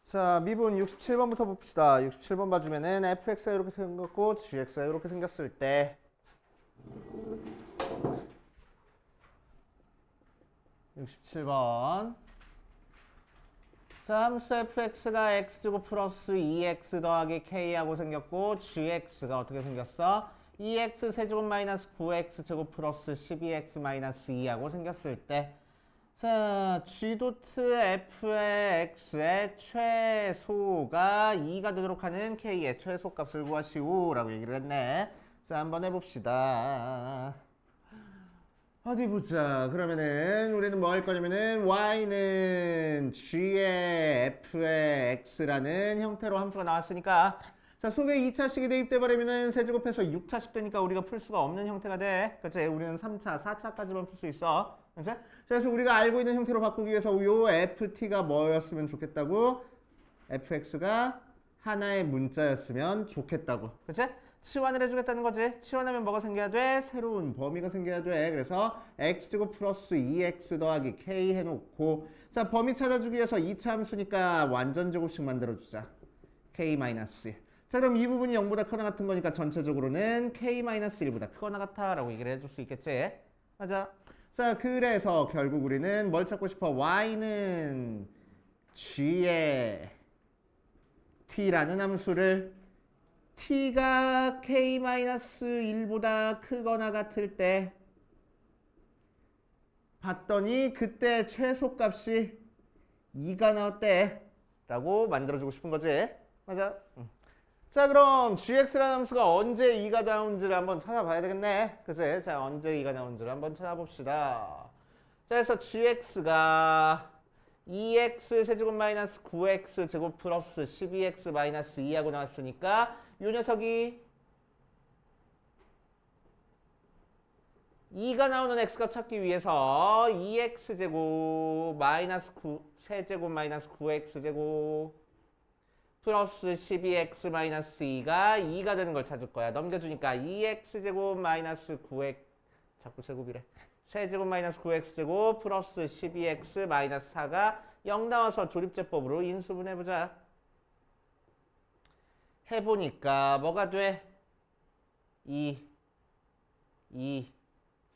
자, 미분 67번부터 봅시다. 67번 봐주면은 fx가 이렇게 생겼고 gx가 이렇게 생겼을 때 67번 자, 함수 fx가 x제곱 플러스 2x 더하기 k하고 생겼고 gx가 어떻게 생겼어? 2x 세제곱 마이너스 9x 제곱 플러스 12x 마이너스 2하고 생겼을 때 자, g 도트 f의 x의 최소가 2가 되도록 하는 k의 최소값을 구하시오 라고 얘기를 했네. 자, 한번 해봅시다. 어디 보자. 그러면은 우리는 뭐 할 거냐면은 y는 g의 f의 x라는 형태로 함수가 나왔으니까 자, 속에 2차식이 대입돼 버리면은 세제곱해서 6차식 되니까 우리가 풀 수가 없는 형태가 돼. 그치? 우리는 3차, 4차까지만 풀 수 있어. 그치? 그래서 우리가 알고 있는 형태로 바꾸기 위해서 요 ft가 뭐였으면 좋겠다고? fx가 하나의 문자였으면 좋겠다고. 그치? 치환을 해주겠다는 거지. 치환하면 뭐가 생겨야 돼? 새로운 범위가 생겨야 돼. 그래서 x제곱 플러스 2x 더하기 k 해놓고 자, 범위 찾아주기 위해서 2차 함수니까 완전 제곱식 만들어주자. k 마이너스 1. 자, 그럼 이 부분이 0보다 크거나 같은 거니까 전체적으로는 k-1보다 크거나 같아 라고 얘기를 해줄 수 있겠지. 맞아. 자, 그래서 결국 우리는 뭘 찾고 싶어? y는 g의 t라는 함수를 t가 k-1보다 크거나 같을 때 봤더니 그때 최소값이 2가 나왔대 라고 만들어주고 싶은 거지. 맞아. 자, 그럼 gx라는 함수가 언제 2가 나온지를 한번 찾아봐야 되겠네. 그치? 자, 언제 2가 나온지를 한번 찾아봅시다. 자, 그래서 gx가 2x 세제곱 마이너스 9x 제곱 플러스 12x 마이너스 2하고 나왔으니까 이 녀석이 2가 나오는 x값 찾기 위해서 2x 제곱 마이너스 9 세제곱 마이너스 9x 제곱 플러스 12x 마이너스 2가 2가 되는 걸 찾을 거야. 넘겨주니까 2x 제곱 마이너스 9x 자꾸 제곱이래. 세제곱 마이너스 9x 제곱 플러스 12x 마이너스 4가 0 나와서 조립제법으로 인수분해보자. 해보니까 뭐가 돼? 2,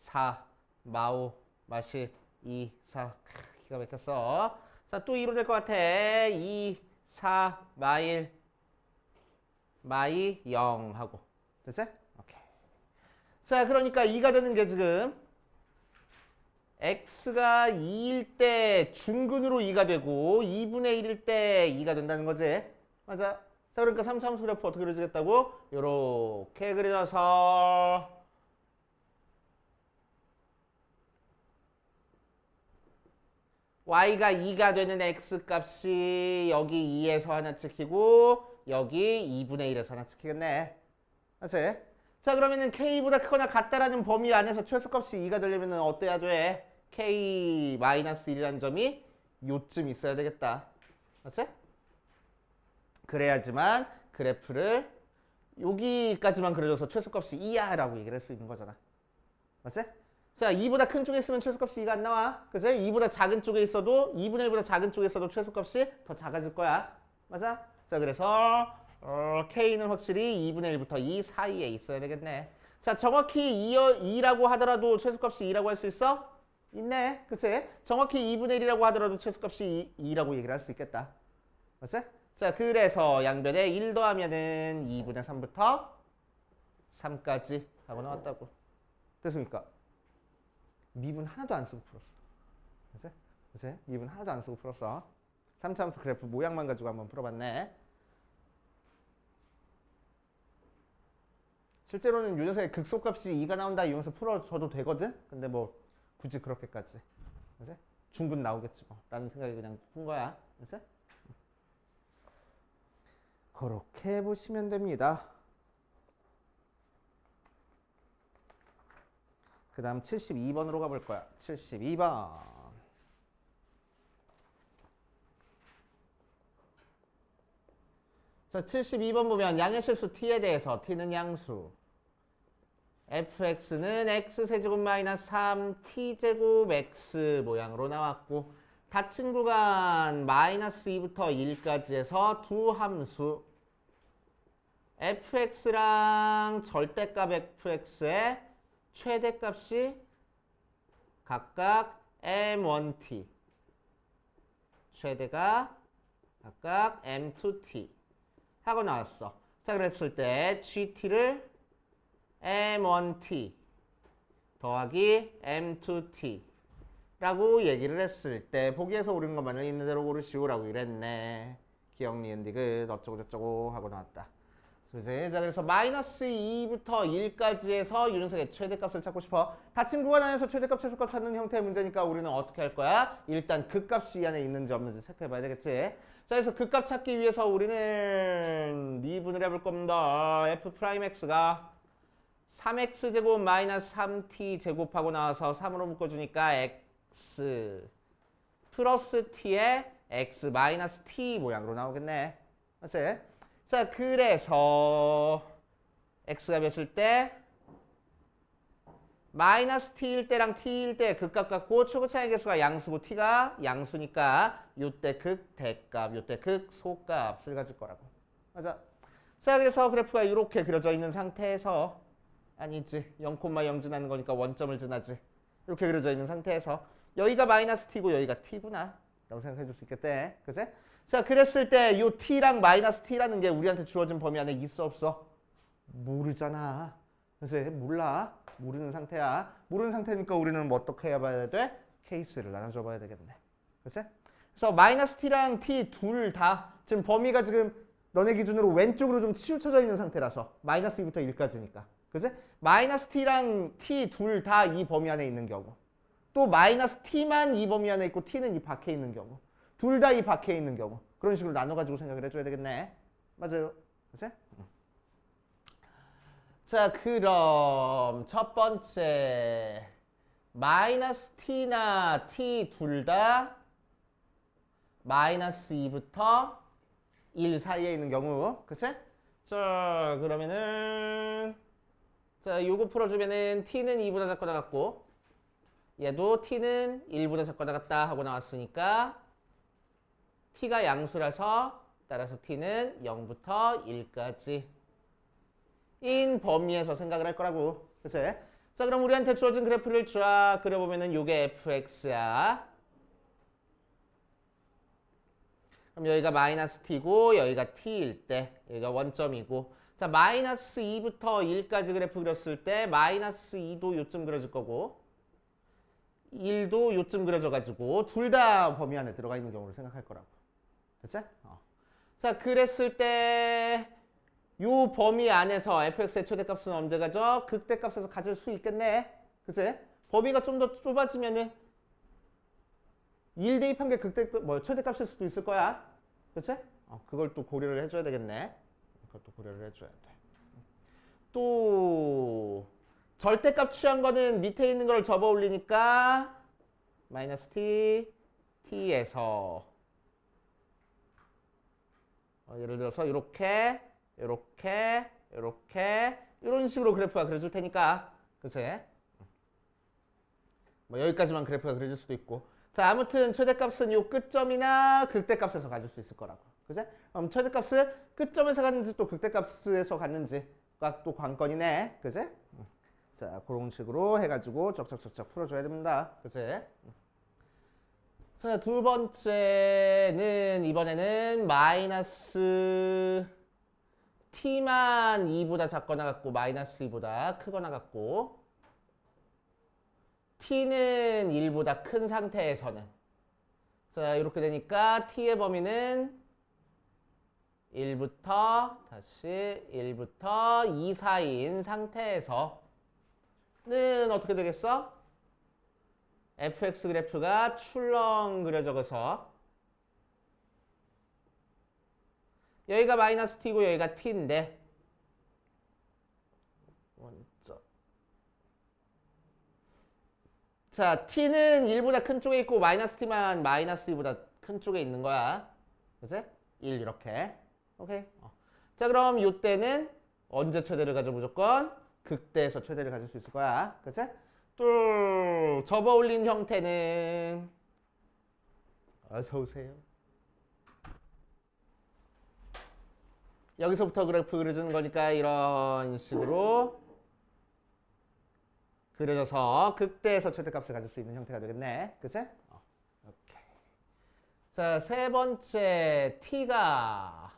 4, 마오, 마시, 2, 4. 기가 막혔어. 자, 또 2로 될 것 같아. 2, 4, 마일, 마이 0 하고. 됐어? 오케이. 자, 그러니까 2가 되는 게 지금 x가 2일 때 중근으로 2가 되고 2분의 1일 때 2가 된다는 거지. 맞아. 자, 그러니까 3차 함수 그래프 어떻게 그려지겠다고? 요렇게 그려져서 y가 2가 되는 x값이 여기 2에서 하나 찍히고 여기 2분의 1에서 하나 찍히겠네. 맞지? 자, 그러면은 k보다 크거나 같다라는 범위 안에서 최소값이 2가 되려면 어때야 돼? k-1이라는 점이 요쯤 있어야 되겠다. 맞지? 그래야지만 그래프를 여기까지만 그려줘서 최소값이 2야 라고 얘기를 할 수 있는 거잖아. 맞지? 자, 2보다 큰 쪽에 있으면 최소값이 2가 안 나와. 그치? 2보다 작은 쪽에 있어도 2분의 1보다 작은 쪽에 있어도 최소값이 더 작아질 거야. 맞아? 자, 그래서 K는 확실히 2분의 1부터 2 사이에 있어야 되겠네. 자, 정확히 2라고 하더라도 최소값이 2라고 할 수 있어? 있네. 그치? 정확히 2분의 1이라고 하더라도 최소값이 2라고 얘기를 할 수 있겠다. 맞지? 자, 그래서 양변에 1 더하면은 2분의 3부터 3까지 하고 나왔다고. 됐습니까? 미분 하나도 안 쓰고 풀었어. 그치? 그치? 미분 하나도 안 쓰고 풀었어. 3차 함수 그래프 모양만 가지고 한번 풀어봤네. 실제로는 요 녀석의 극소값이 2가 나온다 이용해서 풀어줘도 되거든? 근데 뭐 굳이 그렇게까지. 그치? 중근 나오겠지 뭐. 라는 생각이 그냥 푼 거야. 그치? 그렇게 해보시면 됩니다. 그 다음 72번으로 가볼 거야. 72번. 자, 72번 보면 양의 실수 t에 대해서 t는 양수. fx는 x세제곱 마이너스 3t제곱 x 모양으로 나왔고 닫힌 구간 마이너스 2부터 1까지 해서 두 함수 fx랑 절대값 fx의 최대값이 각각 m1t, 최대가 각각 m2t 하고 나왔어. 자, 그랬을 때 gt를 m1t 더하기 m2t 라고 얘기를 했을 때 보기에서 옳은 것만을 있는 대로 고르시오라고 이랬네. 기억, 니은, 디귿 어쩌고 저쩌고 하고 나왔다. 그래서 마이너스 2부터 1까지 해서 유능석의 최대값을 찾고 싶어. 닫힌 구간 안에서 최대값, 최소값 찾는 형태의 문제니까 우리는 어떻게 할 거야? 일단 극값이 이 안에 있는지 없는지 체크해봐야 되겠지. 자, 그래서 극값 찾기 위해서 우리는 미분을 해볼 겁니다. f'x가 3x제곱 마이너스 3t제곱하고 나와서 3으로 묶어주니까 x 플러스 t의 x 마이너스 t 모양으로 나오겠네. 맞지? 자, 그래서 x가 몇일 때? 마이너스 t일 때랑 t일 때 극값 같고 최고 차이 계수가 양수고 t가 양수니까 요때 극 대값, 요때 극 소값을 가질 거라고. 맞아. 자, 그래서 그래프가 이렇게 그려져 있는 상태에서 아니지. 0,0 지나는 거니까 원점을 지나지. 이렇게 그려져 있는 상태에서 여기가 마이너스 t고 여기가 t구나 라고 생각해 줄 수 있겠대. 그치? 자, 그랬을 때 요 t랑 마이너스 t라는 게 우리한테 주어진 범위 안에 있어 없어? 모르잖아. 그래서 몰라. 모르는 상태야. 모르는 상태니까 우리는 뭐 어떻게 해봐야 돼? 케이스를 나눠줘 봐야 되겠네. 그치? 그래서 마이너스 t랑 t 둘 다 지금 범위가 지금 너네 기준으로 왼쪽으로 좀 치우쳐져 있는 상태라서 마이너스 2부터 1까지니까. 그치? 마이너스 t랑 t 둘 다 이 범위 안에 있는 경우. 또 마이너스 t만 이 범위 안에 있고 t는 이 밖에 있는 경우. 둘 다 이 밖에 있는 경우. 그런 식으로 나눠가지고 생각을 해줘야 되겠네. 맞아요. 그치? 자, 그럼 첫 번째 마이너스 t나 t 둘 다 마이너스 2부터 1 사이에 있는 경우. 그치? 자, 그러면은 자, 요거 풀어주면은 t는 2보다 작고 나갔고 얘도 t는 1보다 작고 나갔다 하고 나왔으니까 t가 양수라서 따라서 t는 0부터 1까지 인 범위에서 생각을 할 거라고. 그치? 자, 그럼 우리한테 주어진 그래프를 쫙 그려보면은 요게 fx야. 그럼 여기가 마이너스 t고 여기가 t일 때 여기가 원점이고 자, 마이너스 2부터 1까지 그래프 그렸을 때 마이너스 2도 요쯤 그려질 거고 1도 요쯤 그려져가지고 둘 다 범위 안에 들어가 있는 경우를 생각할 거라고. 그치? 자, 그랬을 때 요 범위 안에서 fx의 최대값은 언제 가져? 극대값에서 가질 수 있겠네. 그치? 범위가 좀 더 좁아지면은 1 대입한 게 최대값일 수도 있을 거야. 그치? 그걸 또 고려를 해줘야 되겠네. 그것도 고려를 해줘야 돼. 또 절대값 취한 거는 밑에 있는 걸 접어 올리니까 마이너스 t, t에서 예를 들어서 이렇게 이런 식으로 그래프가 그려질 테니까 그치? 뭐 여기까지만 그래프가 그려질 수도 있고 자, 아무튼 최대값은 요 끝점이나 극대값에서 가질 수 있을 거라고. 그치? 그럼 최대값을 끝점에서 갔는지 또 극대값에서 갔는지가 또 관건이네. 그치? 자, 그런 식으로 해가지고 쩍쩍쩍쩍 풀어줘야 됩니다. 그치? 자, 두 번째는 이번에는 마이너스 t만 2보다 작거나 같고 마이너스 2보다 크거나 같고 t는 1보다 큰 상태에서는 자, 이렇게 되니까 t의 범위는 1부터 2 사이인 상태에서는 어떻게 되겠어? fx 그래프가 출렁 그려져서 여기가 마이너스 t고 여기가 t인데 원점. 자, t는 1보다 큰 쪽에 있고 마이너스 t만 마이너스 2보다 큰 쪽에 있는 거야. 그치? 1 이렇게. 오케이. 자, 그럼 이때는 언제 최대를 가져? 무조건 극대에서 최대를 가질 수 있을 거야. 그치? 또 접어 올린 형태는 어서 오세요. 여기서부터 그래프 그려주는 거니까 이런 식으로 그려져서 극대에서 최대값을 가질 수 있는 형태가 되겠네. 그치? 오케이. 자, 세 번째 t가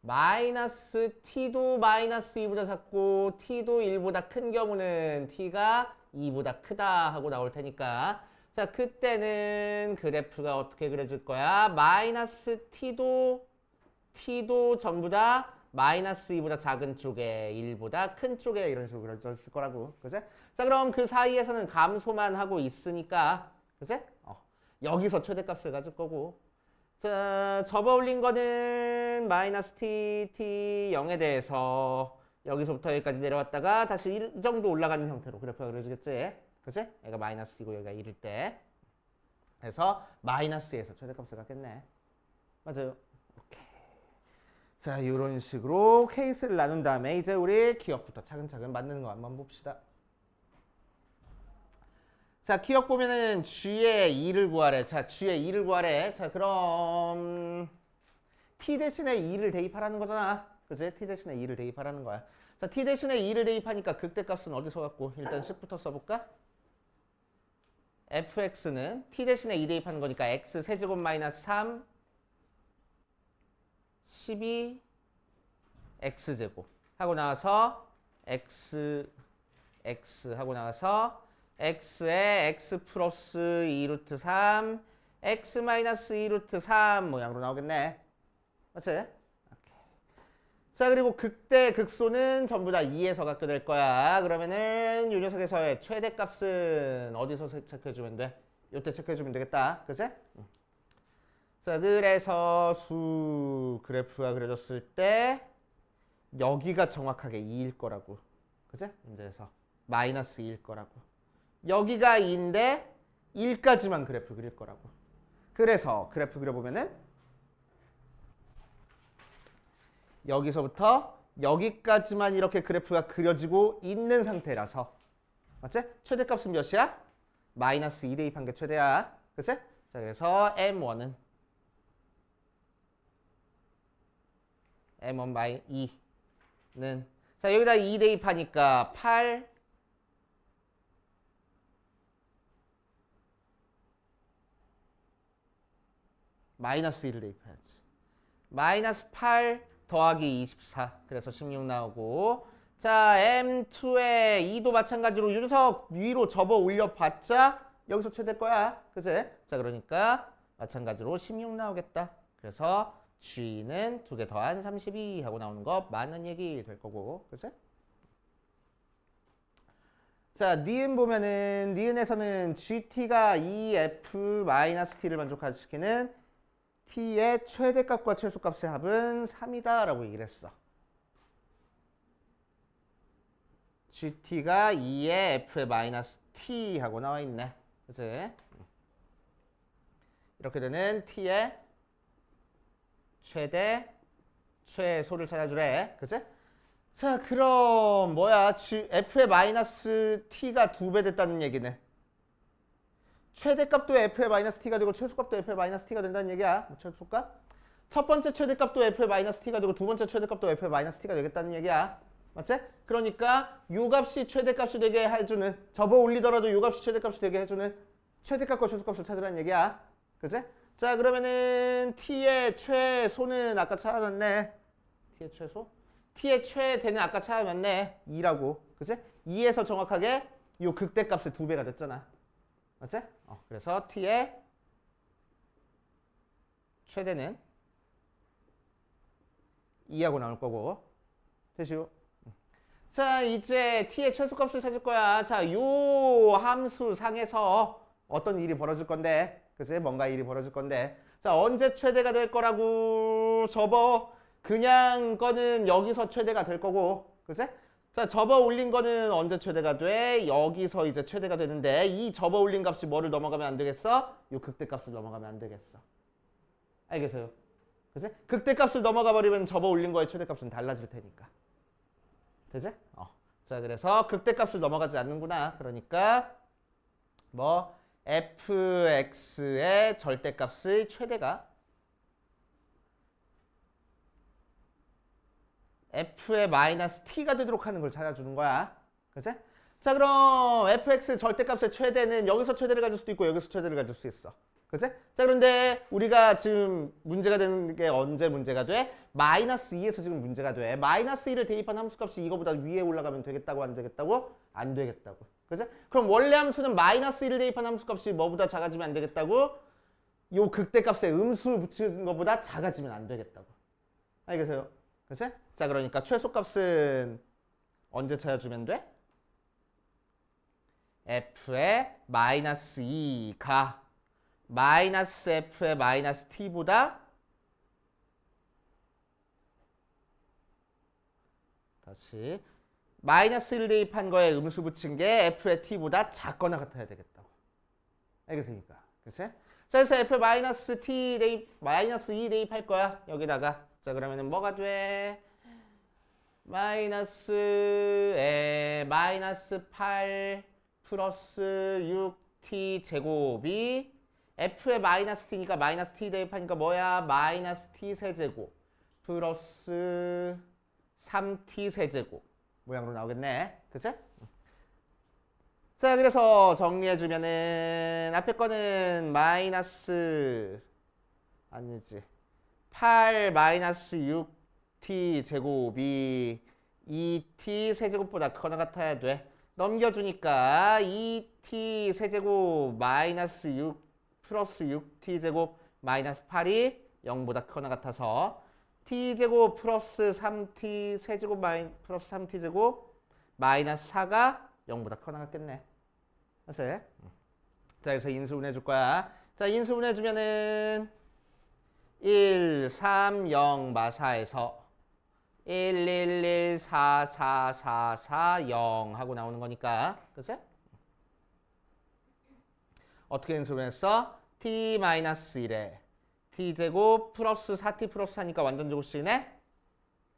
마이너스 t도 마이너스 2보다 작고 t도 1보다 큰 경우는 t가 2보다 크다 하고 나올 테니까 자, 그때는 그래프가 어떻게 그려질 거야? 마이너스 t도 전부 다 마이너스 2보다 작은 쪽에 1보다 큰 쪽에 이런 식으로 그려졌을 거라고. 그치? 자, 그럼 그 사이에서는 감소만 하고 있으니까 그치? 여기서 최대값을 가질 거고 자, 접어 올린 거는 마이너스 t, 0에 대해서 여기서부터 여기까지 내려왔다가 다시 이 정도 올라가는 형태로 그래프가 그려지겠지? 그치? 얘가 마이너스 2고 여기가 1일 때 그래서 마이너스에서 최대값을 갖겠네. 맞아요. 오케이. 자, 이런 식으로 케이스를 나눈 다음에 이제 우리 기억부터 차근차근 만드는 거 한번 봅시다. 자, 기억 보면은 g의 2를 구하래. 자, g의 2를 구하래. 자, 그럼 t 대신에 2를 대입하라는 거잖아. 그치? t 대신에 2를 대입하라는 거야. 자, t 대신에 2를 대입하니까 극대값은 어디서 갖고? 일단 10부터 써볼까? fx는 t 대신에 2 대입하는 거니까 x 세제곱 마이너스 3 12 x제곱 하고 나와서 x 하고 나와서 x에 x 플러스 2 루트 3 x 마이너스 2 루트 3 모양으로 나오겠네. 맞지? 자, 그리고 극대 극소는 전부 다 2에서 갖게 될 거야. 그러면은 이 녀석에서의 최대값은 어디서 체크해주면 돼? 이때 체크해주면 되겠다. 그치? 자, 그래서 수 그래프가 그려졌을 때 여기가 정확하게 2일 거라고. 그치? 문제에서 마이너스 2일 거라고. 여기가 2인데 1까지만 그래프 그릴 거라고. 그래서 그래프 그려보면은 여기서부터 여기까지만 이렇게 그래프가 그려지고 있는 상태라서 맞지? 최대값은 몇이야? 마이너스 2 대입한 게 최대야. 그치? 자, 그래서 m1은 m1 2는 자, 여기다 2 대입하니까 8 마이너스 1을 대입해야지. 마이너스 8 더하기 24 그래서 16 나오고 자 M2에 2도 마찬가지로 윤석 위로 접어 올려봤자 여기서 최대일 거야. 그치? 자 그러니까 마찬가지로 16 나오겠다. 그래서 G는 2개 더한 32 하고 나오는 거 맞는 얘기 될 거고. 그치? 자 니은 보면은 니은에서는 GT가 EF-T를 만족시키는 t의 최대값과 최소값의 합은 3이다 라고 얘기를 했어. gt가 2의 f의 마이너스 t 하고 나와 있네. 그치? 이렇게 되는 t의 최대, 최소를 찾아주래. 그치? 자 그럼 뭐야 f의 마이너스 t가 2배 됐다는 얘기네. 최대값도 f의 마이너스 t가 되고 최소값도 f의 마이너스 t가 된다는 얘기야. 최소값? 첫 번째 최대값도 f의 마이너스 t가 되고 두 번째 최대값도 f의 마이너스 t가 되겠다는 얘기야. 맞지? 그러니까 요 값이 최대값이 되게 해주는 접어 올리더라도 요 값이 최대값이 되게 해주는 최대값과 최소값을 찾으라는 얘기야. 그치? 자 그러면은 t의 최소는 아까 찾아놨네. t의 최소? t의 최대는 아까 찾아놨네. 2라고. 그치? 2에서 정확하게 요 극대값의 2배가 됐잖아. 맞지? 그래서 t의 최대는 2하고 나올 거고. 되시오? 자, 이제 t의 최소값을 찾을 거야. 자, 요 함수 상에서 어떤 일이 벌어질 건데, 그치? 뭔가 일이 벌어질 건데. 자, 언제 최대가 될 거라고 접어. 그냥 거는 여기서 최대가 될 거고, 그치? 자, 접어 올린 거는 언제 최대가 돼? 여기서 이제 최대가 되는데 이 접어 올린 값이 뭐를 넘어가면 안 되겠어? 요 극대값을 넘어가면 안 되겠어. 알겠어요? 그치? 극대값을 넘어가 버리면 접어 올린 거의 최대값은 달라질 테니까. 되지? 자, 그래서 극대값을 넘어가지 않는구나. 그러니까 뭐 fx의 절대값의 최대가 f의 마이너스 t가 되도록 하는 걸 찾아주는 거야. 그치? 자, 그럼 fx의 절대값의 최대는 여기서 최대를 가질 수도 있고 여기서 최대를 가질 수 있어. 그치? 자, 그런데 우리가 지금 문제가 되는 게 언제 문제가 돼? 마이너스 2에서 지금 문제가 돼. 마이너스 2를 대입한 함수값이 이거보다 위에 올라가면 되겠다고 안 되겠다고? 안 되겠다고. 그치? 그럼 원래 함수는 마이너스 1을 대입한 함수값이 뭐보다 작아지면 안 되겠다고? 요 극대값에 음수 붙이는 것보다 작아지면 안 되겠다고. 알겠어요? 그치? 자, 그러니까 최소값은 언제 찾아주면 돼? f의 마이너스 2가 마이너스 f의 마이너스 t보다 다시 마이너스 1 대입한 거에 음수 붙인 게 f의 t보다 작거나 같아야 되겠다고. 알겠습니까? 그치? 자, 그래서 f 마이너스 t 대입 마이너스 2 대입할 거야. 여기다가. 자, 그러면은 뭐가 돼? 마이너스에 마이너스 8 플러스 6t 제곱이 f의 마이너스 t니까 마이너스 t 대입하니까 뭐야? 마이너스 t 세제곱 플러스 3t 세제곱 모양으로 나오겠네. 그치? 자, 그래서 정리해주면은 앞에 거는 마이너스 아니지 8 마이너스 6t 제곱이 2t 세제곱보다 크거나 같아야 돼. 넘겨주니까 2t 세제곱 마이너스 6 플러스 6t 제곱 마이너스 8이 0보다 크거나 같아서 t제곱 플러스 3t 세제곱 플러스 3t 제곱 마이너스 4가 0보다 크거나 같겠네. 알았어요? 자, 여기서 인수분해 줄 거야. 자, 인수분해 주면은 1, 3, 0 마사에서 1, 1, 1, 4, 4, 4, 4, 0 하고 나오는 거니까. 그치? 어떻게 인수분했어? t-1에 t제곱 플러스 4t 플러스 4니까 완전 제곱식이네?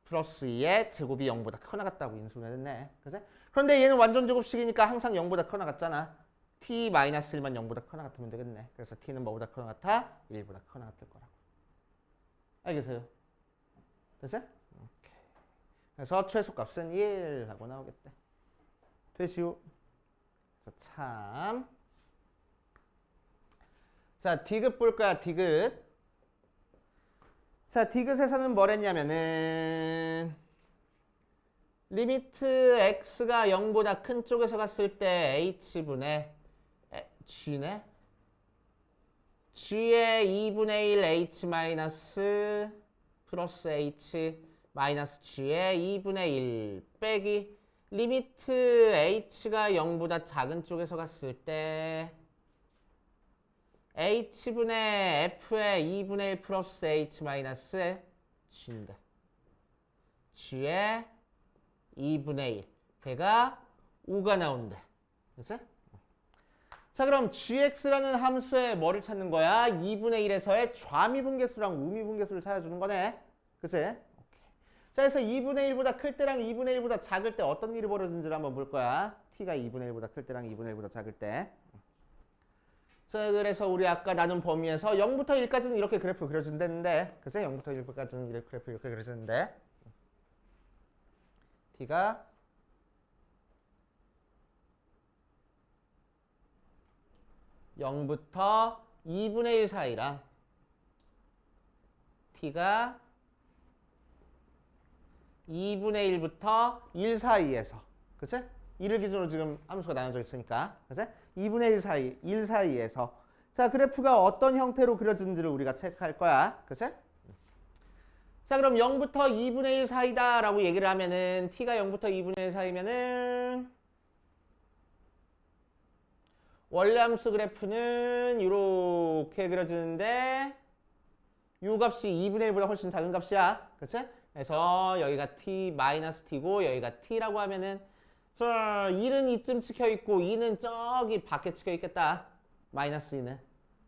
플러스 2에 제곱이 0보다 커 나갔다고 인수분했네. 그치? 그런데 얘는 완전 제곱식이니까 항상 0보다 커 나갔잖아. t-1만 0보다 커 나갔으면 되겠네. 그래서 t는 뭐보다 커 나갔다? 1보다 커 나갔을 거라고. 알겠어요? 됐어요? 오케이. 그래서 최소값은 1 하고 나오겠대. 되시오. 그래서 참. 자, 디귿 볼 거야, 디귿. 자, 디귿에서는 뭘 했냐면은 리미트 x가 0보다 큰 쪽에서 갔을 때 h분의 g네? g의 2분의 1 h 마이너스 플러스 h 마이너스 g의 2분의 1 빼기 리미트 h가 0보다 작은 쪽에서 갔을 때 h분의 f의 2분의 1 플러스 h 마이너스 g인데 g의 2분의 1 걔가 5가 나온대. 그치? 자, 그럼 gx라는 함수의 뭐를 찾는 거야? 2분의 1에서의 좌미분계수랑 우미분계수를 찾아주는 거네. 그치? 오케이. 자, 그래서 2분의 1보다 클 때랑 2분의 1보다 작을 때 어떤 일이 벌어지는지를 한번 볼 거야. t가 2분의 1보다 클 때랑 2분의 1보다 작을 때. 자, 그래서 우리 아까 나눈 범위에서 0부터 1까지는 이렇게 그래프 그려진다는데, 그치? 0부터 1까지는 이렇게 그래프 이렇게 그려지는데, t가 0부터 2분의 1 사이랑 t가 2분의 1부터 1 사이에서, 그치? 1을 기준으로 지금 함수가 나눠져 있으니까, 그치? 2분의 1 사이, 1 사이에서. 자, 그래프가 어떤 형태로 그려지는지를 우리가 체크할 거야. 그치? 자, 그럼 0부터 2분의 1 사이다 라고 얘기를 하면은 t가 0부터 2분의 1 사이면은 원래 함수 그래프는 이렇게 그려지는데 요 값이 2분의 1보다 훨씬 작은 값이야. 그치? 그래서 여기가 t-t고 여기가 t라고 하면은 1은 이쯤 찍혀 있고 2는 저기 밖에 찍혀 있겠다. 마이너스 2는.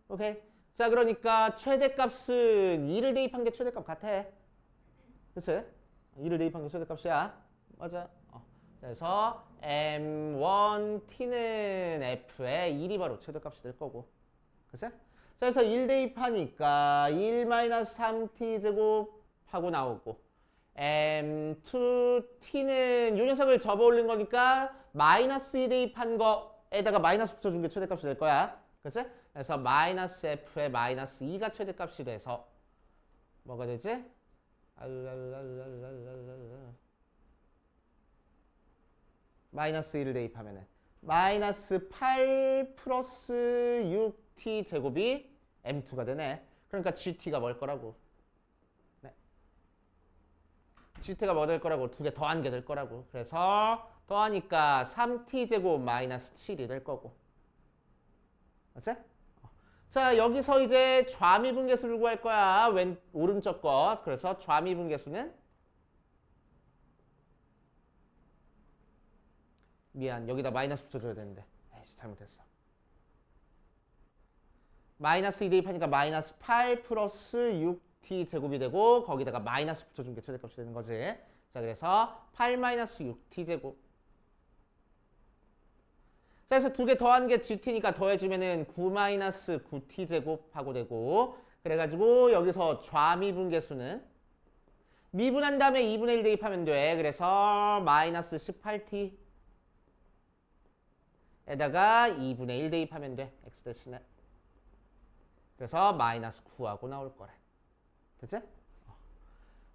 오케이? 자, 그러니까 최대값은 2를 대입한 게 최대값 같아. 그치? 2를 대입한 게 최대값이야. 맞아. 그래서 m1t는 f의 1이 바로 최대값이 될 거고. 그치? 그래서 1 대입하니까 1-3t 제곱 하고 나오고 m2t는 요 녀석을 접어 올린 거니까 마이너스 2 대입한 거에다가 마이너스 붙여준 게 최대값이 될 거야. 그치? 그래서 마이너스 f의 마이너스 2가 최대값이 돼서 뭐가 되지? 마이너스 1을 대입하면은 마이너스 8 플러스 6t 제곱이 m2가 되네. 그러니까 gt가 뭘 거라고? 네. gt가 뭐 될 거라고? 두 개 더한 게 될 거라고. 그래서 더하니까 3t 제곱 마이너스 7이 될 거고. 맞지? 자, 여기서 이제 좌미분계수를 구할 거야. 오른쪽 것. 그래서 좌미분계수는 미안, 여기다 마이너스 붙여줘야 되는데. 에이씨, 잘못했어. 마이너스 2 대입하니까 마이너스 8 플러스 6t 제곱이 되고 거기다가 마이너스 붙여준 게 최대값이 되는 거지. 자, 그래서 8 마이너스 6t 제곱. 자, 그래서 두 개 더한 게 gt니까 더해주면은 9 마이너스 9t 제곱 하고 되고 그래가지고 여기서 좌미분계수는 미분한 다음에 2분의 1 대입하면 돼. 그래서 마이너스 18t 에다가 2분의 1 대입하면 돼. x 대신에. 그래서 마이너스 9하고 나올 거래. 됐지?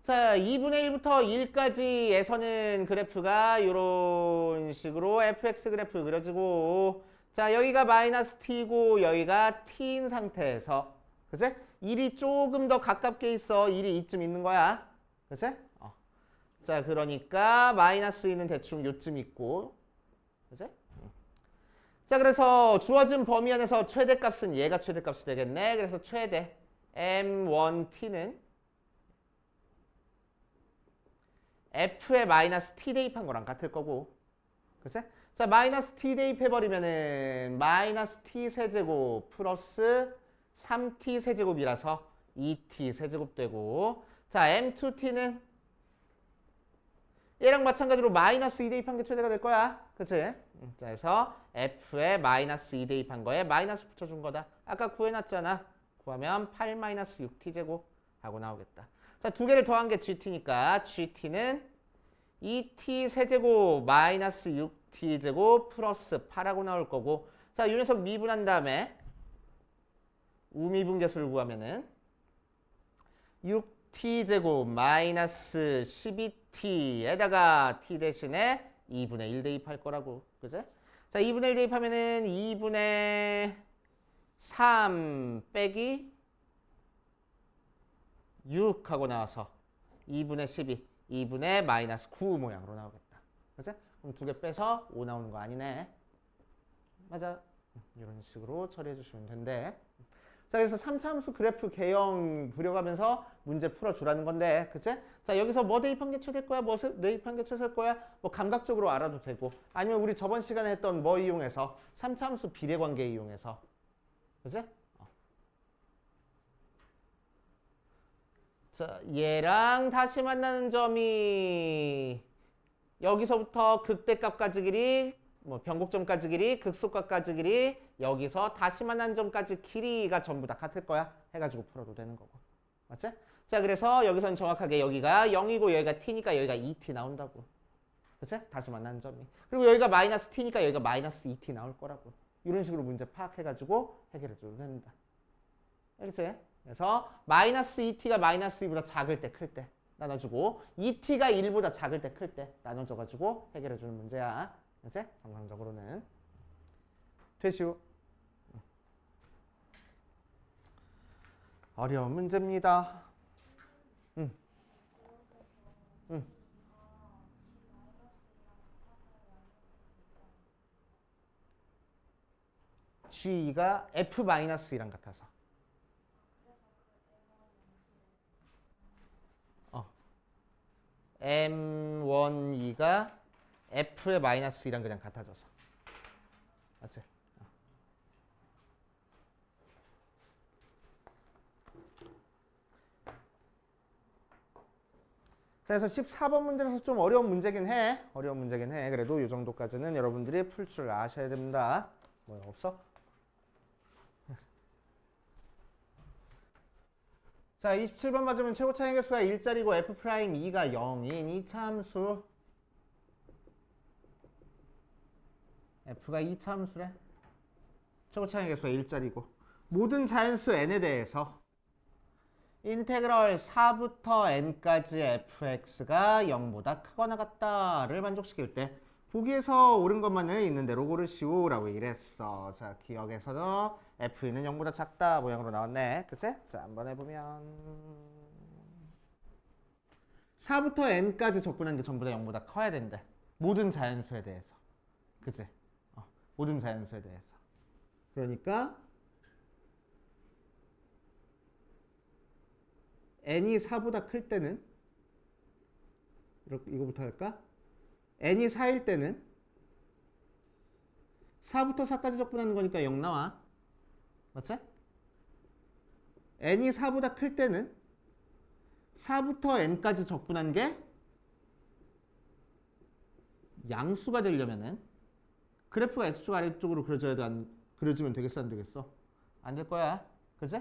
자, 2분의 1부터 1까지에서는 그래프가 이런 식으로 fx 그래프 그려지고 자, 여기가 마이너스 t고 여기가 t인 상태에서 그치? 1이 조금 더 가깝게 있어. 1이 이쯤 있는 거야. 그치? 자, 그러니까 마이너스 2는 대충 요쯤 있고 그치? 자, 그래서 주어진 범위 안에서 최대값은 얘가 최대값이 되겠네. 그래서 최대 m1t는 f에 마이너스 t 대입한 거랑 같을 거고. 그치? 자, 마이너스 t 대입해버리면은 마이너스 t 세제곱 플러스 3t 세제곱이라서 2t 세제곱 되고 자, m2t는 얘랑 마찬가지로 마이너스 2 대입한 게 최대가 될 거야. 그치? 자, 그래서 f에 마이너스 2 대입한 거에 마이너스 붙여준 거다. 아까 구해놨잖아. 구하면 8 마이너스 6t 제곱 하고 나오겠다. 자, 두 개를 더한 게 gt니까 gt는 2t 세제곱 마이너스 6t 제곱 플러스 8하고 나올 거고 자, 이 녀석 미분한 다음에 우미분계수를 구하면은 6t 제곱 마이너스 12t에다가 t 대신에 2분의 1 대입할 거라고. 그지? 자, 2분의 1 대입하면은 2분의 3 빼기 6 하고 나와서 2분의 12, 2분의 마이너스 9 모양으로 나오겠다. 그치? 그럼 두 개 빼서 5 나오는 거 아니네. 맞아. 이런 식으로 처리해 주시면 된대. 자, 그래서 3차함수 그래프 개형 그려가면서 문제 풀어주라는 건데, 그치? 자, 여기서 뭐 대입한 게 최대일 거야? 뭐 대입한 게 최소일 거야? 뭐 감각적으로 알아도 되고, 아니면 우리 저번 시간에 했던 뭐 이용해서 3차함수 비례관계 이용해서, 그치? 자, 얘랑 다시 만나는 점이 여기서부터 극대값까지 길이, 뭐 변곡점까지 길이, 극소값까지 길이, 여기서 다시 만나는 점까지 길이가 전부 다 같을 거야. 해가지고 풀어도 되는 거고. 맞지? 자, 그래서 여기서는 정확하게 여기가 0이고 여기가 t니까 여기가 2t 나온다고. 그치? 다시 만나는 점이. 그리고 여기가 마이너스 t니까 여기가 마이너스 2t 나올 거라고. 이런 식으로 문제 파악해가지고 해결해줘도 됩니다. 알겠지? 그래서 마이너스 2t가 마이너스 2보다 작을 때, 클 때 나눠주고 2t가 1보다 작을 때, 클 때 나눠줘가지고 해결해주는 문제야. 그치? 정상적으로는. 되시오. 어려운 문제입니다. G가 F-2랑 같아서. M1, 2가 F의 마이너스 2랑 그냥 같아져서. 맞지? 자, 그래서 14번 문제라서 좀 어려운 문제긴 해. 어려운 문제긴 해. 그래도 이 정도까지는 여러분들이 풀 줄 아셔야 됩니다. 뭐 없어? 자, 27번 맞으면 최고 차이 개수가 1짜리고 F'2가 0인 이 참수. F가 2참수래. 최고 차이 개수가 1짜리고. 모든 자연수 n에 대해서 인테그럴 4부터 n까지 fx가 0보다 크거나 같다를 만족시킬 때 보기에서 옳은 것만을 있는 대로 고르시오라고 얘기했어. 자, 기억에서도 f는 0보다 작다 모양으로 나왔네. 그치? 자, 한번 해보면 4부터 n까지 접근한 게 전부 다 0보다 커야 된대. 모든 자연수에 대해서. 그치? 모든 자연수에 대해서. 그러니까 n이 4보다 클 때는 이렇게 이거부터 할까? n이 4일 때는 4부터 4까지 접근하는 거니까 0 나와. 맞지? n이 4보다 클 때는 4부터 n까지 접근한 게 양수가 되려면은 그래프가 x축 아래쪽으로 그려져야 돼. 안 그려지면 되겠어? 안 되겠어? 안 될 거야. 그치?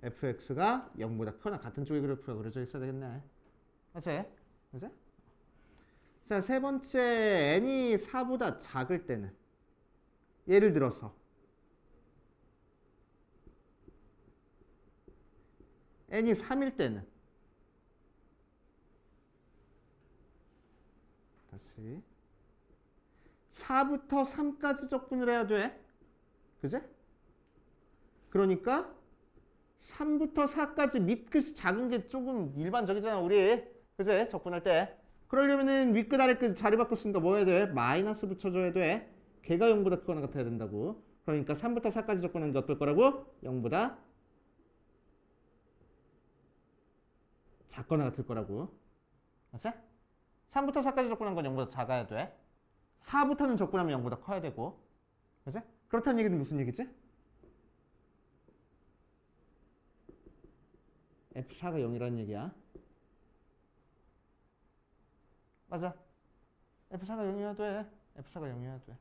fx가 0보다 크거나 같은 쪽의 그래프가 그려져 있어야 되겠네. 그치? 그치? 자, 세 번째 n이 4보다 작을 때는 예를 들어서 n이 3일 때는 다시 4부터 3까지 접근을 해야 돼. 그치? 그러니까 3부터 4까지 밑끝이 작은 게 조금 일반적이잖아, 우리. 그치? 접근할 때. 그러려면은 윗끝 아래끝 자리 바꿨으니까 뭐 해야 돼? 마이너스 붙여줘야 돼. 걔가 0보다 크거나 같아야 된다고. 그러니까 3부터 4까지 접근하는 게 어떨 거라고? 0보다 작거나 같을 거라고. 맞지? 3부터 4까지 접근한 건 0보다 작아야 돼. 4부터는 접근하면 0보다 커야 되고. 그치? 그렇다는 얘기는 무슨 얘기지? F4가 0이라는 얘기야. 맞아. F4가 0이어야 돼. F4가 0이어야 돼.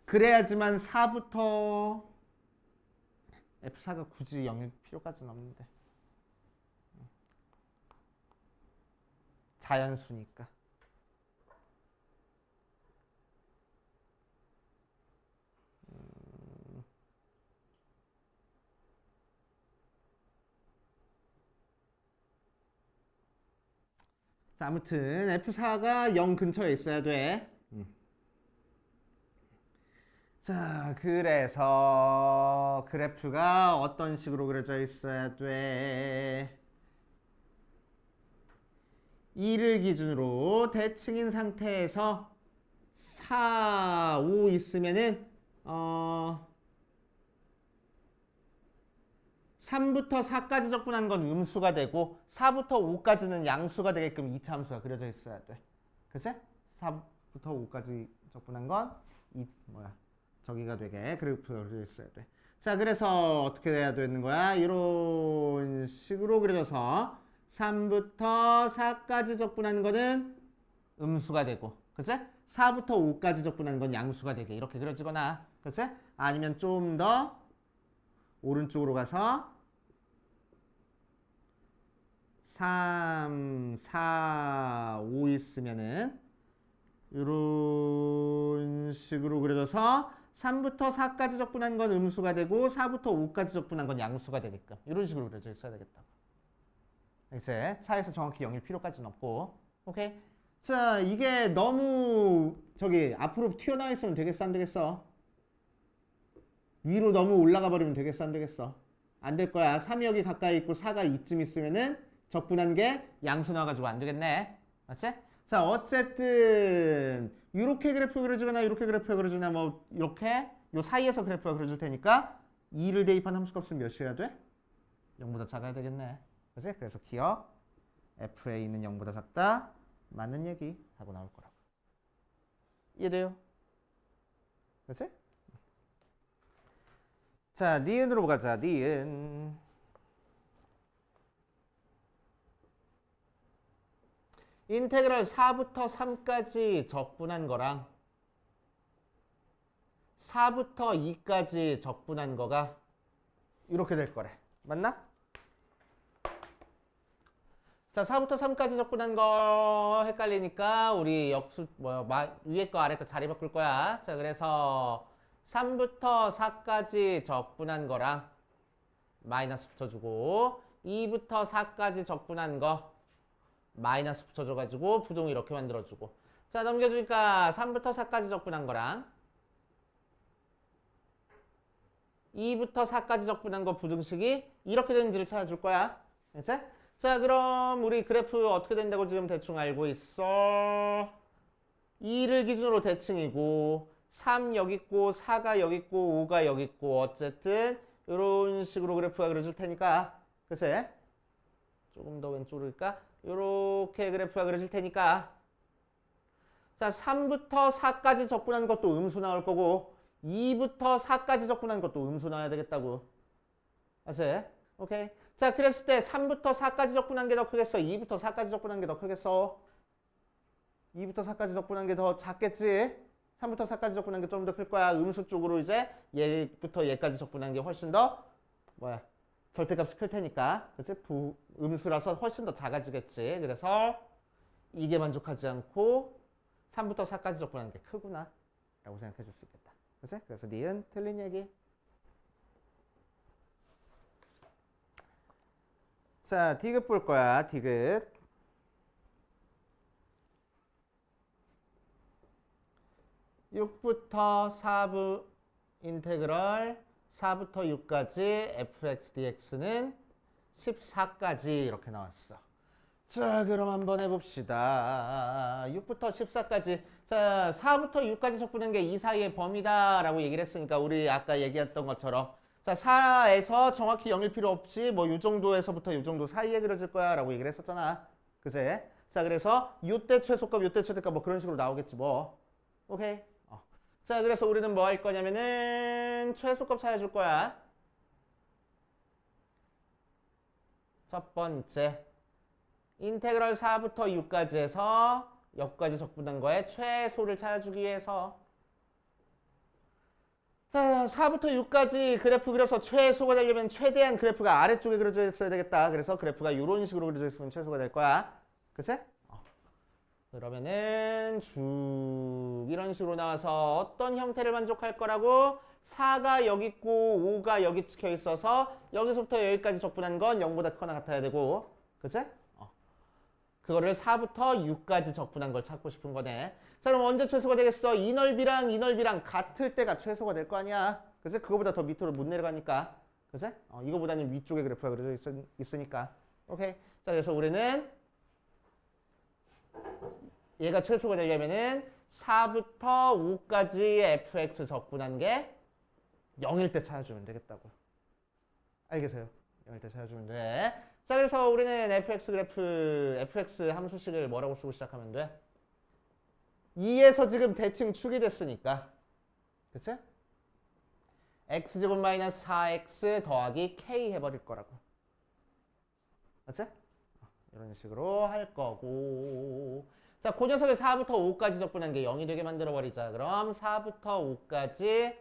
그래야지만 4부터 F4가 굳이 0일 필요까지는 없는데. 자연수니까. 자, 아무튼 F4가 0 근처에 있어야 돼. 자, 그래서 그래프가 어떤 식으로 그려져 있어야 돼? 2를 기준으로 대칭인 상태에서 4, 5 있으면은 3부터 4까지 접근한 건 음수가 되고 4부터 5까지는 양수가 되게끔 이차함수가 그려져 있어야 돼. 그치? 4부터 5까지 접근한 건 저기가 되게 그래프가 그려져 있어야 돼. 자, 그래서 어떻게 돼야 되는 거야? 이런 식으로 그려져서 3부터 4까지 접근하는 거는 음수가 되고, 그치? 4부터 5까지 접근하는 건 양수가 되게 이렇게 그려지거나, 그치? 아니면 좀 더 오른쪽으로 가서 3, 4, 5 있으면은 이런 식으로 그려져서 3부터 4까지 접근한 건 음수가 되고 4부터 5까지 접근한 건 양수가 되게끔 이런 식으로 그려져 있어야 되겠다고. 이제 차에서 정확히 0일 필요까지는 없고. 오케이? 자, 이게 너무 저기 앞으로 튀어나와 있으면 되겠어 안 되겠어? 위로 너무 올라가 버리면 되겠어 안 되겠어? 안 될 거야. 3이 여기 가까이 있고 4가 이쯤 있으면은 적분한 게 양수 나와가지고 안 되겠네. 맞지? 자, 어쨌든 이렇게 그래프 그려주거나 이렇게 그래프 그려주나 뭐 이렇게 요 사이에서 그래프가 그려줄 테니까 2를 대입한 함수값은 몇이어야 돼? 0보다 작아야 되겠네. 그치? 그래서 기억 f에 있는 0보다 작다. 맞는 얘기 하고 나올 거라고. 이해돼요? 그치? 자, 니은으로 가자. 니은. 인테그럴 4부터 3까지 적분한 거랑 4부터 2까지 적분한 거가 이렇게 될 거래. 맞나? 자, 4부터 3까지 적분한 거 헷갈리니까 우리 역수 위에 거 아래 거 자리 바꿀 거야. 자, 그래서 3부터 4까지 적분한 거랑 마이너스 붙여주고 2부터 4까지 적분한 거 마이너스 붙여줘가지고 부동 이렇게 만들어주고. 자, 넘겨주니까 3부터 4까지 적분한 거랑 2부터 4까지 적분한 거 부등식이 이렇게 되는지를 찾아줄 거야. 알겠지? 자, 그럼 우리 그래프 어떻게 된다고 지금 대충 알고 있어. 2를 기준으로 대칭이고 3 여기 있고 4가 여기 있고 5가 여기 있고 어쨌든 이런 식으로 그래프가 그려줄 테니까. 글쎄 조금 더 왼쪽으로 일까? 이렇게 그래프가 그려질 테니까. 자, 3부터 4까지 적분한 것도 음수 나올 거고 2부터 4까지 적분한 것도 음수 나와야 되겠다고. 아세요? 오케이. 자, 그랬을 때 3부터 4까지 적분한 게 더 크겠어? 2부터 4까지 적분한 게 더 크겠어? 2부터 4까지 적분한 게 더 작겠지? 3부터 4까지 적분한 게 좀 더 클 거야. 음수 쪽으로 이제 얘부터 얘까지 적분한 게 훨씬 더 절대값이 클 테니까. 그치? 음수라서 훨씬 더 작아지겠지. 그래서 이게 만족하지 않고 3부터 4까지 적분하는 게 크구나 라고 생각해 줄 수 있겠다. 그치? 그래서 니은 틀린 얘기. 자, 디귿 볼 거야. 디귿. 6부터 4부 인테그럴 4부터 6까지 fx dx는 14까지 이렇게 나왔어. 자, 그럼 한번 해봅시다. 6부터 14까지. 자, 4부터 6까지 적분한 게 이 사이의 범위다라고 얘기를 했으니까 우리 아까 얘기했던 것처럼 자, 4에서 정확히 0일 필요 없지. 뭐 이 정도에서부터 이 정도 사이에 그려질 거야 라고 얘기를 했었잖아. 그새? 자, 그래서 요때 최소값, 요때 최대값 뭐 그런 식으로 나오겠지 뭐. 오케이? 자, 그래서 우리는 뭐 할 거냐면은 최소값 찾아줄 거야. 첫 번째. 인테그럴 4부터 6까지 해서 여기까지 적분한 거에 최소를 찾아주기 위해서 자, 4부터 6까지 그래프 그려서 최소가 되려면 최대한 그래프가 아래쪽에 그려져 있어야 되겠다. 그래서 그래프가 이런 식으로 그려져 있으면 최소가 될 거야. 그치? 그러면은 쭉 이런 식으로 나와서 어떤 형태를 만족할 거라고 4가 여기 있고 5가 여기 찍혀 있어서 여기서부터 여기까지 적분한 건 0보다 크거나 같아야 되고 그치? 그거를 4부터 6까지 적분한 걸 찾고 싶은 거네. 자, 그럼 언제 최소가 되겠어? 이 넓이랑 같을 때가 최소가 될 거 아니야. 그치? 그거보다 더 밑으로 못 내려가니까. 그치? 이거보다는 위쪽에 그래프가 그려져 있으니까. 오케이. 자, 그래서 우리는 얘가 최소가 되려면은 4부터 5까지 fx 적분한 게 0일 때 찾아주면 되겠다고. 알겠어요? 0일 때 찾아주면 돼. 자, 그래서 우리는 fx 함수식을 뭐라고 쓰고 시작하면 돼? 2에서 지금 대칭 축이 됐으니까. 그치? x제곱 마이너스 4x 더하기 k 해버릴 거라고. 맞지? 이런 식으로 할 거고. 자, 그 녀석을 4부터 5까지 적분한 게 0이 되게 만들어버리자. 그럼 4부터 5까지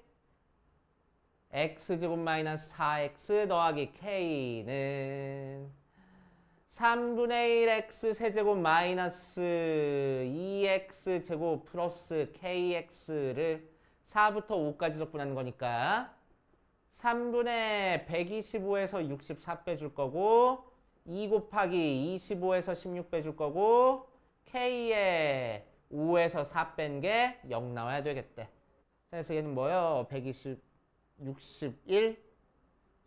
x제곱 마이너스 4x 더하기 k는 3분의 1 x 세제곱 마이너스 2x 제곱 플러스 kx를 4부터 5까지 적분하는 거니까 3분의 125에서 64 빼줄 거고 2 곱하기 25에서 16 빼줄 거고 k에 5에서 4 뺀 게 0 나와야 되겠대. 그래서 얘는 뭐예요? 61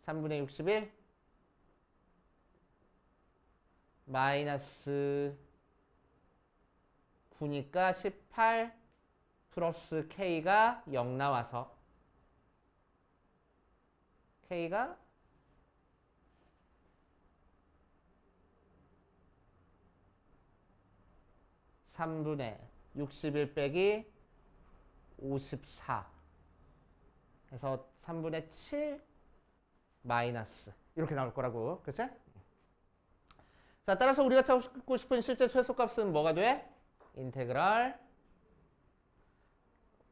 3분의 61 마이너스 9니까 18 플러스 k가 0 나와서 k가 3분의 61 빼기 54 해서 3분의 7 마이너스 이렇게 나올 거라고. 그치? 자, 따라서 우리가 찾고 싶은 실제 최소값은 뭐가 돼? 인테그랄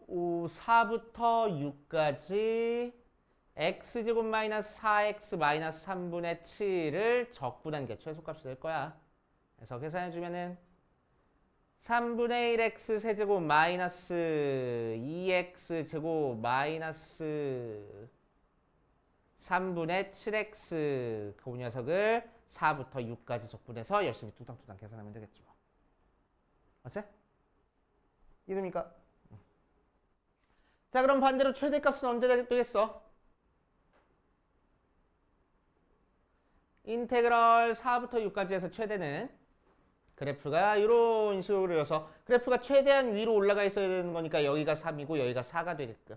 4부터 6까지 x제곱 마이너스 4x 마이너스 3분의 7을 적분한 게 최소값이 될 거야. 그래서 계산해주면은 3분의 1x 세제곱 마이너스 2x 제곱 마이너스 3분의 7x 그 녀석을 4부터 6까지 적분해서 열심히 뚜당뚜당 계산하면 되겠지 뭐. 맞지? 이름이니까. 자, 그럼 반대로 최대값은 언제 되겠어? 인테그럴 4부터 6까지 해서 최대는 그래프가 이런 식으로 그려서 그래프가 최대한 위로 올라가 있어야 되는 거니까 여기가 3이고 여기가 4가 되게끔.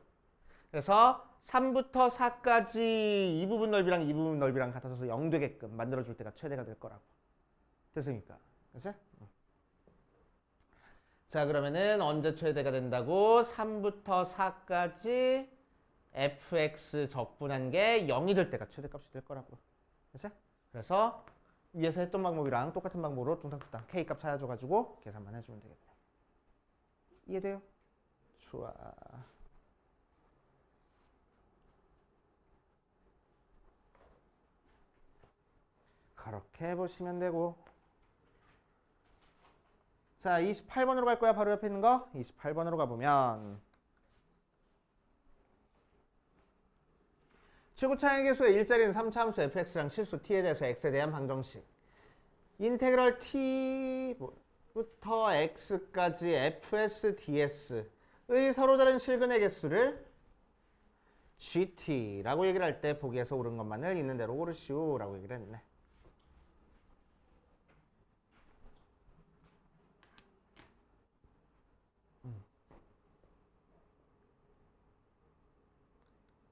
그래서 3부터 4까지 이 부분 넓이랑 이 부분 넓이랑 같아서 0 되게끔 만들어줄 때가 최대가 될 거라고. 됐습니까? 그치? 자, 그러면은 언제 최대가 된다고? 3부터 4까지 fx 적분한 게 0이 될 때가 최대값이 될 거라고. 그치? 그래서 위에서 했던 방법이랑 똑같은 방법으로 뚱땅뚱땅 K값 찾아줘가지고 계산만 해주면 되겠네. 이해돼요? 좋아. 그렇게 해보시면 되고. 자, 28번으로 갈 거야. 바로 옆에 있는 거. 28번으로 가보면 최고 차항의 개수의 일자리는 3차 함수 fx랑 실수 t에 대해서 x에 대한 방정식. 인테그럴 t부터 x까지 fs ds의 서로 다른 실근의 개수를 gt라고 얘기를 할 때 보기에서 옳은 것만을 있는 대로 고르시오라고 얘기를 했네.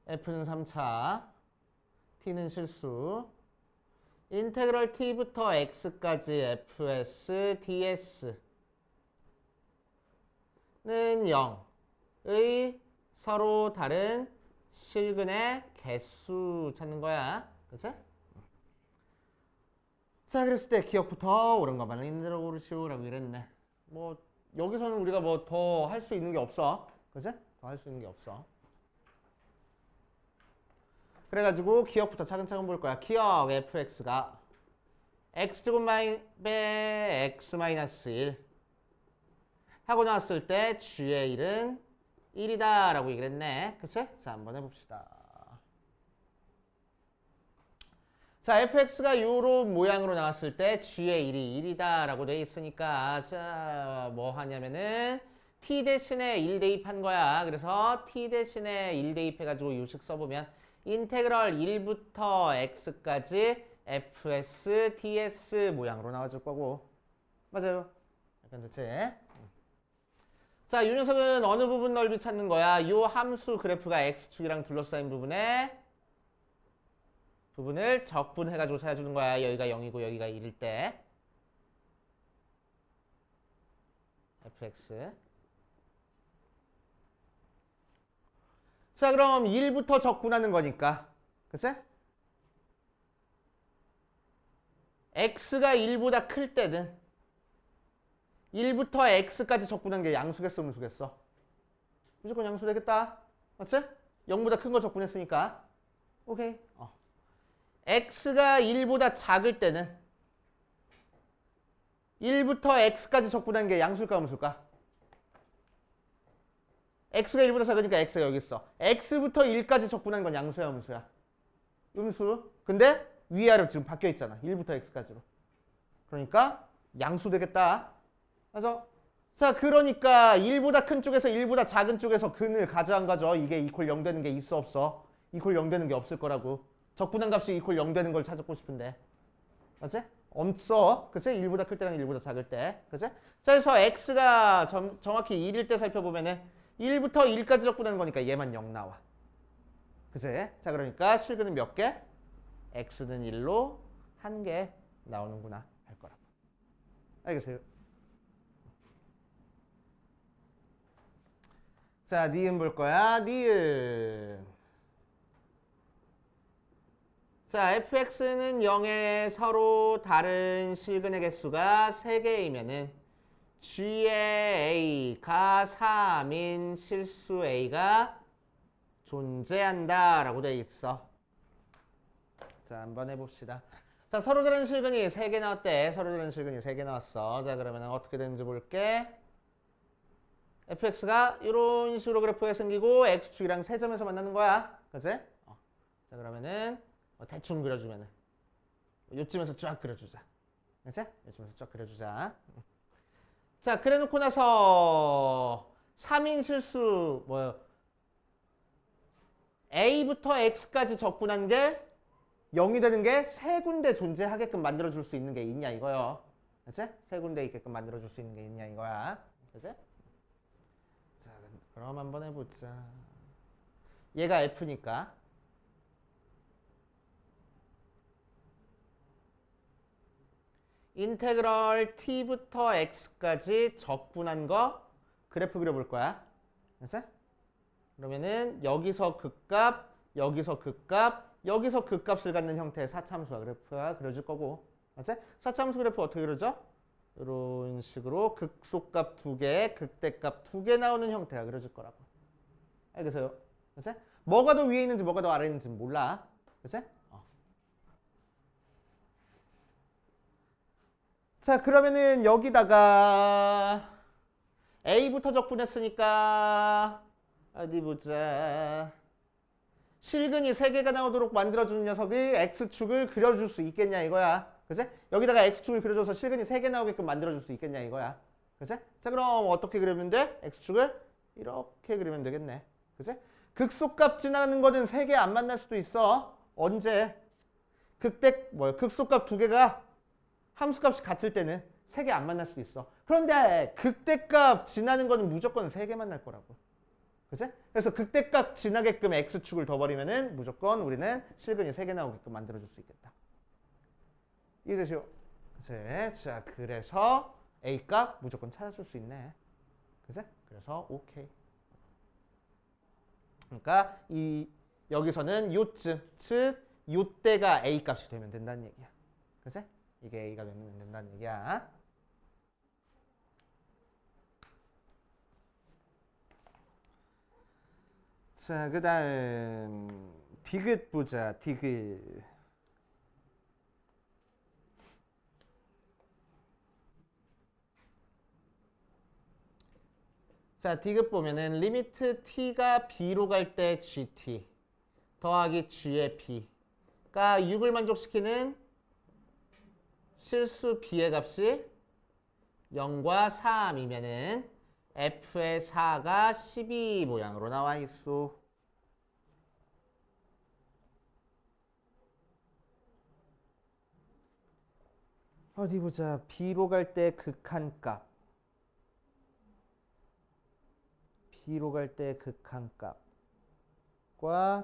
f는 3차, t는 실수. 인테그럴 t부터 x까지 fs ds는 0의 서로 다른 실근의 개수 찾는 거야. 그치? 자, 그랬을 때 기억부터 옳은 것만을 있는 대로 고르시오라고 이랬네. 뭐 여기서는 우리가 뭐 더 할 수 있는 게 없어. 그치? 더 할 수 있는 게 없어. 그래가지고 기억부터 차근차근 볼 거야. 기억 fx가 x제곱 마이배 x 마이너스 1 하고 나왔을 때 g의 1은 1이다 라고 얘기를 했네. 그치? 자, 한번 해봅시다. 자, fx가 요런 모양으로 나왔을 때 g의 1이 1이다 라고 돼 있으니까 자, 뭐 하냐면은 t 대신에 1 대입한 거야. 그래서 t 대신에 1 대입해가지고 요식 써보면 인테그럴 1부터 x까지 fs ds 모양으로 나와줄 거고. 맞아요. 약간 됐지? 자, 이 녀석은 어느 부분 넓이 찾는 거야? 이 함수 그래프가 x축이랑 둘러싸인 부분을 적분해가지고 찾아주는 거야. 여기가 0이고 여기가 1일 때 fx. 자, 그럼 1부터 적분하는 거니까. 그치? x가 1보다 클 때는 1부터 x까지 적분한 게 양수겠어, 음수겠어? 무조건 양수 되겠다. 맞지? 0보다 큰 거 적분했으니까. 오케이. x가 1보다 작을 때는 1부터 x까지 적분한 게 양수일까, 음수일까? x가 1보다 작으니까 x가 여기 있어. x부터 1까지 적분한 건 양수야, 음수야? 음수. 근데 위아래로 지금 바뀌어 있잖아. 1부터 x까지로. 그러니까 양수 되겠다. 맞아? 자, 그러니까 1보다 큰 쪽에서 1보다 작은 쪽에서 근을 가져 안 가져? 이게 이퀄 0 되는 게 있어, 없어? 이퀄 0 되는 게 없을 거라고. 적분한 값이 이퀄 0 되는 걸 찾고 싶은데. 맞지? 없어. 그치? 1보다 클 때랑 1보다 작을 때. 그치? 자, 그래서 x가 정확히 1일 때 살펴보면은 1부터 1까지 적분하는 거니까 얘만 0 나와. 그치? 자, 그러니까 실근은 몇 개? x는 1로 1개 나오는구나 할 거라고. 알겠어요? 자, 니은 볼 거야. 니은. 자, fx는 0에 서로 다른 실근의 개수가 3개이면은 g의 a가 3인 실수 a가 존재한다 라고 돼 있어. 자, 한번 해봅시다. 자, 서로 다른 실근이 3개 나왔대. 서로 다른 실근이 3개 나왔어. 자, 그러면 어떻게 되는지 볼게. fx가 이런 식으로 그래프가 생기고 x축이랑 세점에서 만나는 거야. 그치? 자, 그러면은 대충 그려주면은 요쯤에서 쫙 그려주자. 그치? 요쯤에서 쫙 그려주자. 자, 그래놓고 나서 3인 실수 뭐요? a부터 x까지 적분한 게 0이 되는 게 세 군데 존재하게끔 만들어줄 수 있는 게 있냐 이거요. 그치? 세 군데 있게끔 만들어줄 수 있는 게 있냐 이거야. 그치? 자, 그럼 한번 해보자. 얘가 f니까. 인테그럴 t부터 x까지 적분한 거 그래프 그려볼 거야. 됐어? 그러면은 여기서 극값, 여기서 극값, 여기서 극값을 갖는 형태의 사참수와 그래프가 그려질 거고. 맞지? 사참수 그래프 어떻게 그려져? 이런 식으로 극소값 2개, 극대값 2개 나오는 형태가 그려질 거라고. 알겠어요? 그치? 뭐가 더 위에 있는지 뭐가 더 아래에 있는지 몰라. 그치? 자, 그러면은 여기다가 A부터 적분했으니까 어디 보자. 실근이 3개가 나오도록 만들어주는 녀석이 X축을 그려줄 수 있겠냐 이거야. 그치? 여기다가 X축을 그려줘서 실근이 3개 나오게끔 만들어줄 수 있겠냐 이거야. 그치? 자, 그럼 어떻게 그리면 돼? X축을 이렇게 그리면 되겠네. 그치? 극소값 지나는 거는 3개 안 만날 수도 있어. 언제? 극소값 2개가 함수값이 같을 때는 3개 안 만날 수도 있어. 그런데 극대값 지나는 거는 무조건 3개 만날 거라고. 그치? 그래서 극대값 지나게끔 x축을 더 버리면은 무조건 우리는 실근이 3개 나오게끔 만들어줄 수 있겠다. 이해되시오? 그치? 자, 그래서 a값 무조건 찾아줄 수 있네. 그치? 그래서 오케이. 그러니까 여기서는 요쯤, 즉 요때가 a값이 되면 된다는 얘기야. 그치? 이게 a가 되면 된다는 얘기야. 자, 그 다음 디귿 보자. 디귿. 자, 디귿 보면은 리미트 t가 b로 갈 때 gt 더하기 g의 b가 6을 만족시키는 실수 b의 값이 0과 3이면은 f의 4가 12 모양으로 나와 있어. 어디 보자. b로 갈 때 극한값. b로 갈 때 극한값과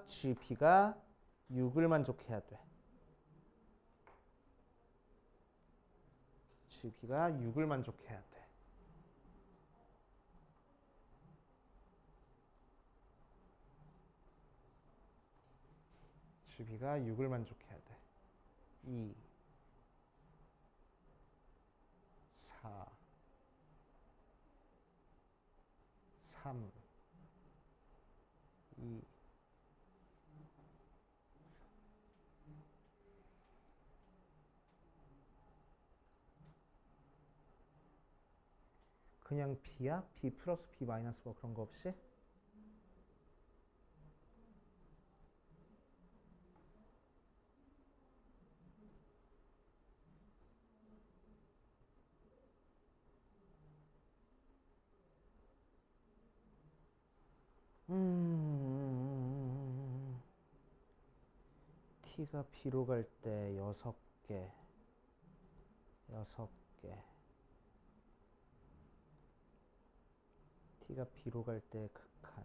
gp가 6을 만족해야 돼. gp가 6을 만족해야 돼. gp가 6을 만족해야 돼. 2, 4, 3, 2, 그냥 b야? b 플러스 b 마이너스 뭐 그런 거 없이? t가 b로 갈 때 6개, 6개. t가 b로 갈 때 극한.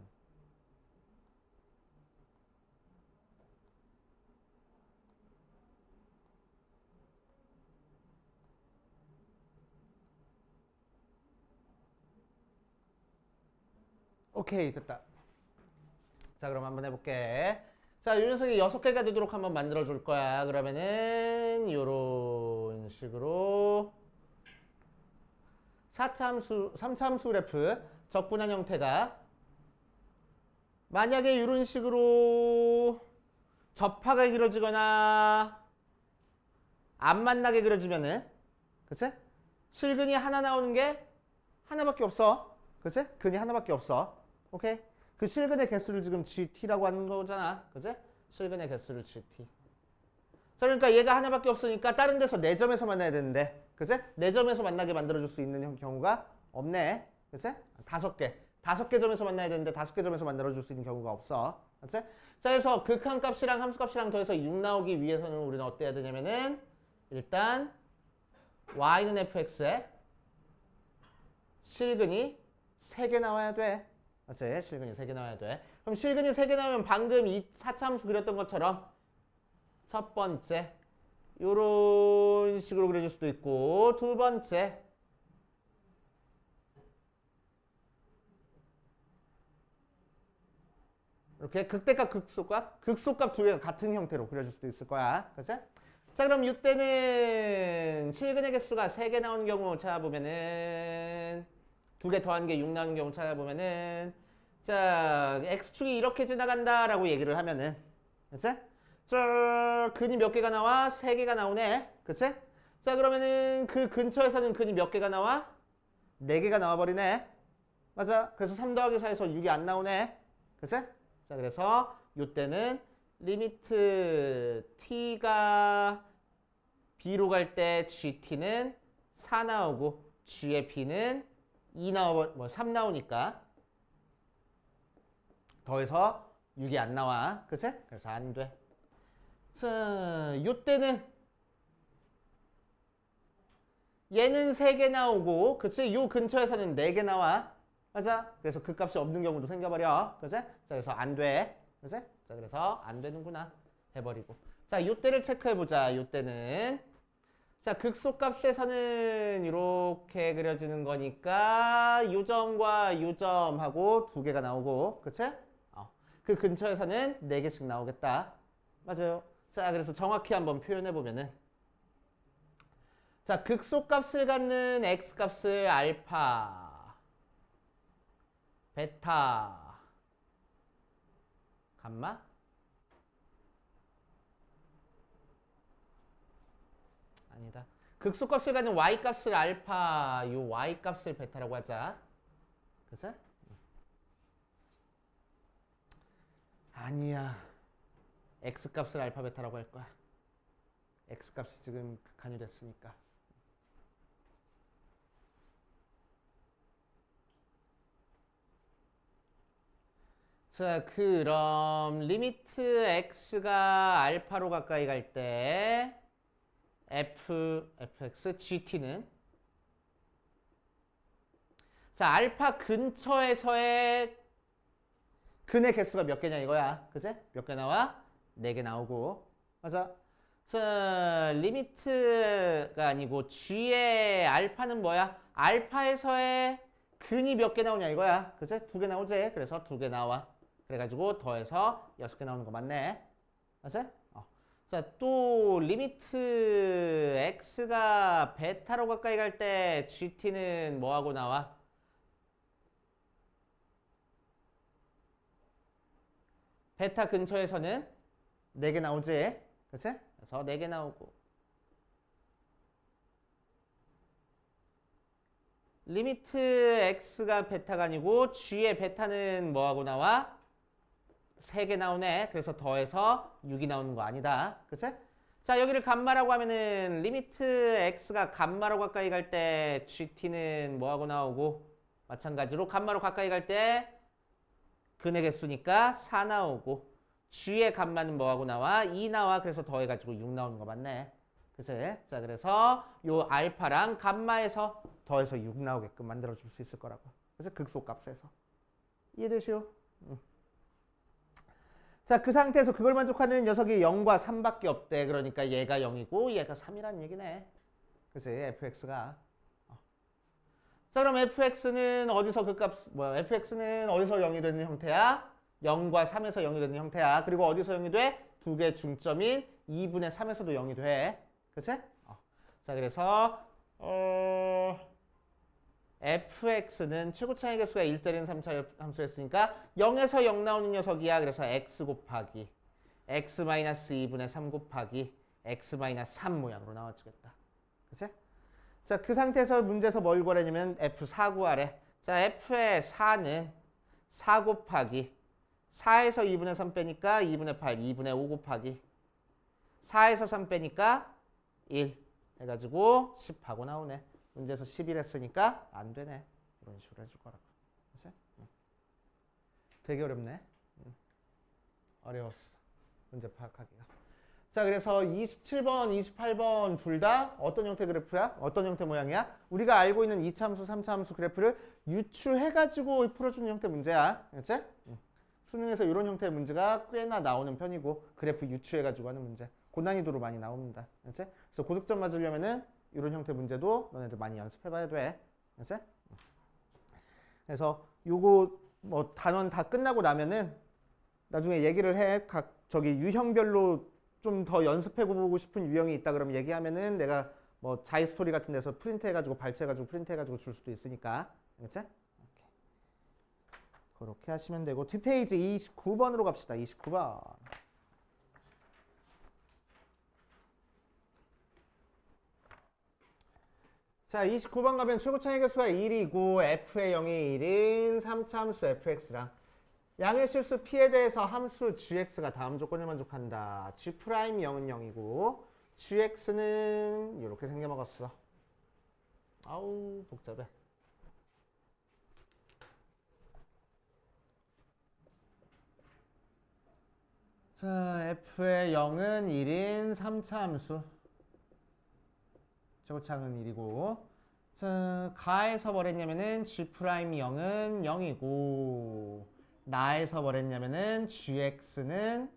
오케이, 됐다. 자, 그럼 한번 해볼게. 자, 요 녀석이 6개가 되도록 한번 만들어 줄 거야. 그러면은 요런 식으로 3차함수 그래프 적분한 형태가 만약에 이런 식으로 접하게 그려지거나 안 만나게 그려지면은, 그치? 실근이 하나 나오는 게 하나밖에 없어. 그치? 근이 하나밖에 없어. 오케이? 그 실근의 개수를 지금 GT라고 하는 거잖아. 그치? 실근의 개수를 GT. 자, 그러니까 얘가 하나밖에 없으니까 다른 데서 4점에서 만나야 되는데, 그치? 4점에서 만나게 만들어줄 수 있는 경우가 없네. 그치? 5개. 5개 점에서 만나야 되는데 5개 점에서 만들어줄 수 있는 경우가 없어. 그치? 자, 그래서 극한값이랑 함수값이랑 더해서 6 나오기 위해서는 우리는 어때야 되냐면은 일단 y는 fx에 실근이 3개 나와야 돼. 맞지? 실근이 3개 나와야 돼. 그럼 실근이 3개 나오면 방금 이 4차함수 그렸던 것처럼 첫 번째 요런 식으로 그려줄 수도 있고, 두 번째 이렇게 극대값, 극소값 두 개가 같은 형태로 그려줄 수도 있을 거야. 그치? 자, 그럼 이때는 실근의 개수가 3개 나오는 경우 찾아보면은 2개 더한 게 6 나오는 경우 찾아보면은, 자, x축이 이렇게 지나간다라고 얘기를 하면은, 그치? 저 근이 몇 개가 나와? 3개가 나오네. 그치? 자, 그러면은 그 근처에서는 근이 몇 개가 나와? 4개가 나와버리네. 맞아. 그래서 3 더하기 4에서 6이 안 나오네. 그치? 자, 그래서 이때는 리미트 t가 b로 갈 때 gt는 4 나오고 g의 b는 3 나오니까 더해서 6이 안 나와. 그치? 그래서 안 돼. 자, 이때는 얘는 3개 나오고, 그치? 요 근처에서는 4개 나와. 맞아? 그래서 그 값이 없는 경우도 생겨버려. 그치? 자, 그래서 안 돼. 그치? 자, 그래서 안 되는구나. 해버리고. 자, 요때를 체크해보자. 요때는. 자, 극소값에서는 이렇게 그려지는 거니까 요점과 요점하고 2개가 나오고, 그치? 그 근처에서는 4개씩 나오겠다. 맞아요. 자, 그래서 정확히 한번 표현해보면은, 자, 극소값을 갖는 x값을 알파, 베타, 감마? 아니다. 극소값을 갖는 y값을 알파, 요 y값을 베타라고 하자. 그치? 아니야. x값을 알파, 베타라고 할 거야. x값이 지금 극한이 됐으니까. 자, 그럼 리미트 x가 알파로 가까이 갈 때 fx, gt는, 자, 알파 근처에서의 근의 개수가 몇 개냐 이거야. 그치? 몇 개 나와? 4개 나오고. 맞아. 자, 리미트가 아니고 g의 알파는 뭐야? 알파에서의 근이 몇 개 나오냐 이거야. 그치? 2개 나오지? 그래서 2개 나와. 그래가지고 더해서 6개 나오는 거 맞네. 맞지? 자, 또 리미트 x가 베타로 가까이 갈 때 gt는 뭐하고 나와? 베타 근처에서는 4개 나오지? 그치? 그래서 4개 나오고, 리미트 x가 베타가 아니고 g의 베타는 뭐하고 나와? 3개 나오네. 그래서 더해서 6이 나오는 거 아니다. 그치? 자, 여기를 감마라고 하면은 리미트 x가 감마로 가까이 갈 때 gt는 뭐하고 나오고, 마찬가지로 감마로 가까이 갈 때 근의 개수니까 4 나오고, g의 감마는 뭐하고 나와? 2 나와. 그래서 더해가지고 6 나오는 거 맞네. 그치? 자, 그래서 요 알파랑 감마에서 더해서 6 나오게끔 만들어줄 수 있을 거라고. 그래서 극소값에서. 이해되시오? 자, 그 상태에서 그걸 만족하는 녀석이 0과 3밖에 없대. 그러니까 얘가 0이고 얘가 3이란 얘기네. 그치? fx가. 자, 그럼 fx는 어디서 그 값, fx는 어디서 0이 되는 형태야? 0과 3에서 0이 되는 형태야. 그리고 어디서 0이 돼? 두 개 중점인 2분의 3에서도 0이 돼. 그치? 자, 그래서 fx는 최고차의 개수가 1짜리는 3차 함수였으니까 0에서 0 나오는 녀석이야. 그래서 x 곱하기 x-2분의 3 곱하기 x-3 모양으로 나와주겠다. 그치? 자, 그 상태에서 문제에서 뭘 구하려냐면 f4 구하래. 자, f의 4는 4 곱하기 4에서 2분의 3 빼니까 2분의 8, 2분의 5 곱하기 4에서 3 빼니까 1 해가지고 10하고 나오네. 문제에서 11 했으니까 안 되네. 이런 식으로 해줄 거라고. 그치? 되게 어렵네. 어려웠어. 문제 파악하기가. 자, 그래서 27번, 28번 둘 다 어떤 형태 그래프야? 어떤 형태 모양이야? 우리가 알고 있는 2차 함수, 3차 함수 그래프를 유추해가지고 풀어주는 형태 문제야. 그치? 수능에서 이런 형태의 문제가 꽤나 나오는 편이고 그래프 유추해가지고 하는 문제. 고난이도로 많이 나옵니다. 그치? 그래서 고득점 맞으려면은 이런 형태 문제도 너네들 많이 연습해봐야 돼. 그치? 그래서 요거 뭐 단원 다 끝나고 나면은 나중에 얘기를 해. 각 저기 유형별로 좀 더 연습해보고 싶은 유형이 있다 그러면 얘기하면은 내가 뭐 자이 스토리 같은 데서 프린트해가지고 발췌해가지고 프린트해가지고 줄 수도 있으니까. 그치? 그렇게 하시면 되고 뒷페이지 29번으로 갑시다. 29번. 자, 29번 가면 최고차의 개수가 1이고 f의 0이 1인 3차 함수 fx랑 양의 실수 p에 대해서 함수 gx가 다음 조건을 만족한다. g' 0은 0이고 gx는 이렇게 생겨먹었어. 아우 복잡해. 자, f의 0은 1인 3차 함수. 최고차는 1이고 자, 가에서 뭘 했냐면은 g' 0은 0이고 나에서 뭘 했냐면은 gx는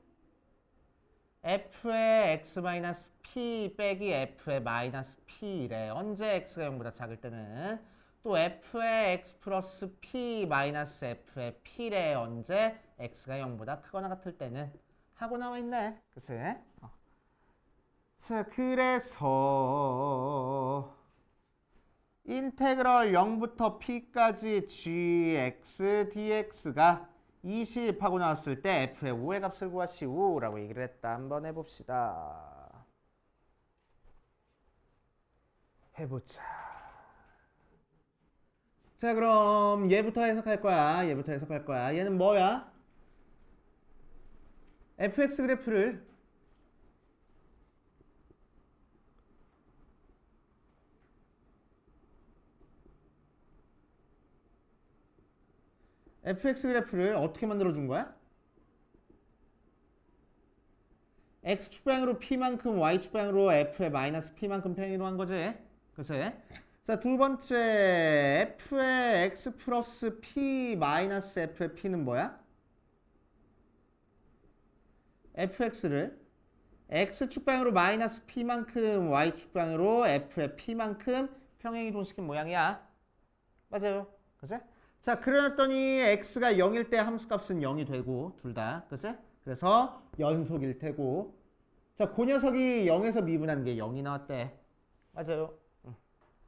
f의 x-p 빼기 f의 -p래. 언제 x가 0보다 작을 때는 또 f의 x 플러스 p 마이너스 f의 p래. 언제 x가 0보다 크거나 같을 때는 하고 나와 있네. 그치? 자, 그래서 인테그럴 0부터 p까지 gx dx가 20 하고 나왔을 때 f의 5의 값을 구하시오 라고 얘기를 했다. 한번 해봅시다. 해보자. 자, 그럼 얘부터 해석할 거야. 얘부터 해석할 거야. 얘는 뭐야? fx 그래프를 어떻게 만들어 준 거야? x축방으로 p만큼 y축방으로 f의 마이너스 p만큼 평행이동한 거지. 그치? 자, 두 번째 f의 x 플러스 p 마이너스 f의 p는 뭐야? fx를 x축방으로 마이너스 p만큼 y축방으로 f의 p만큼 평행이동시킨 모양이야. 맞아요. 그치? 자, 그래놨더니 x가 0일 때 함수값은 0이 되고 둘 다. 그치? 그래서 연속일 테고 자, 그 녀석이 0에서 미분한 게 0이 나왔대. 맞아요.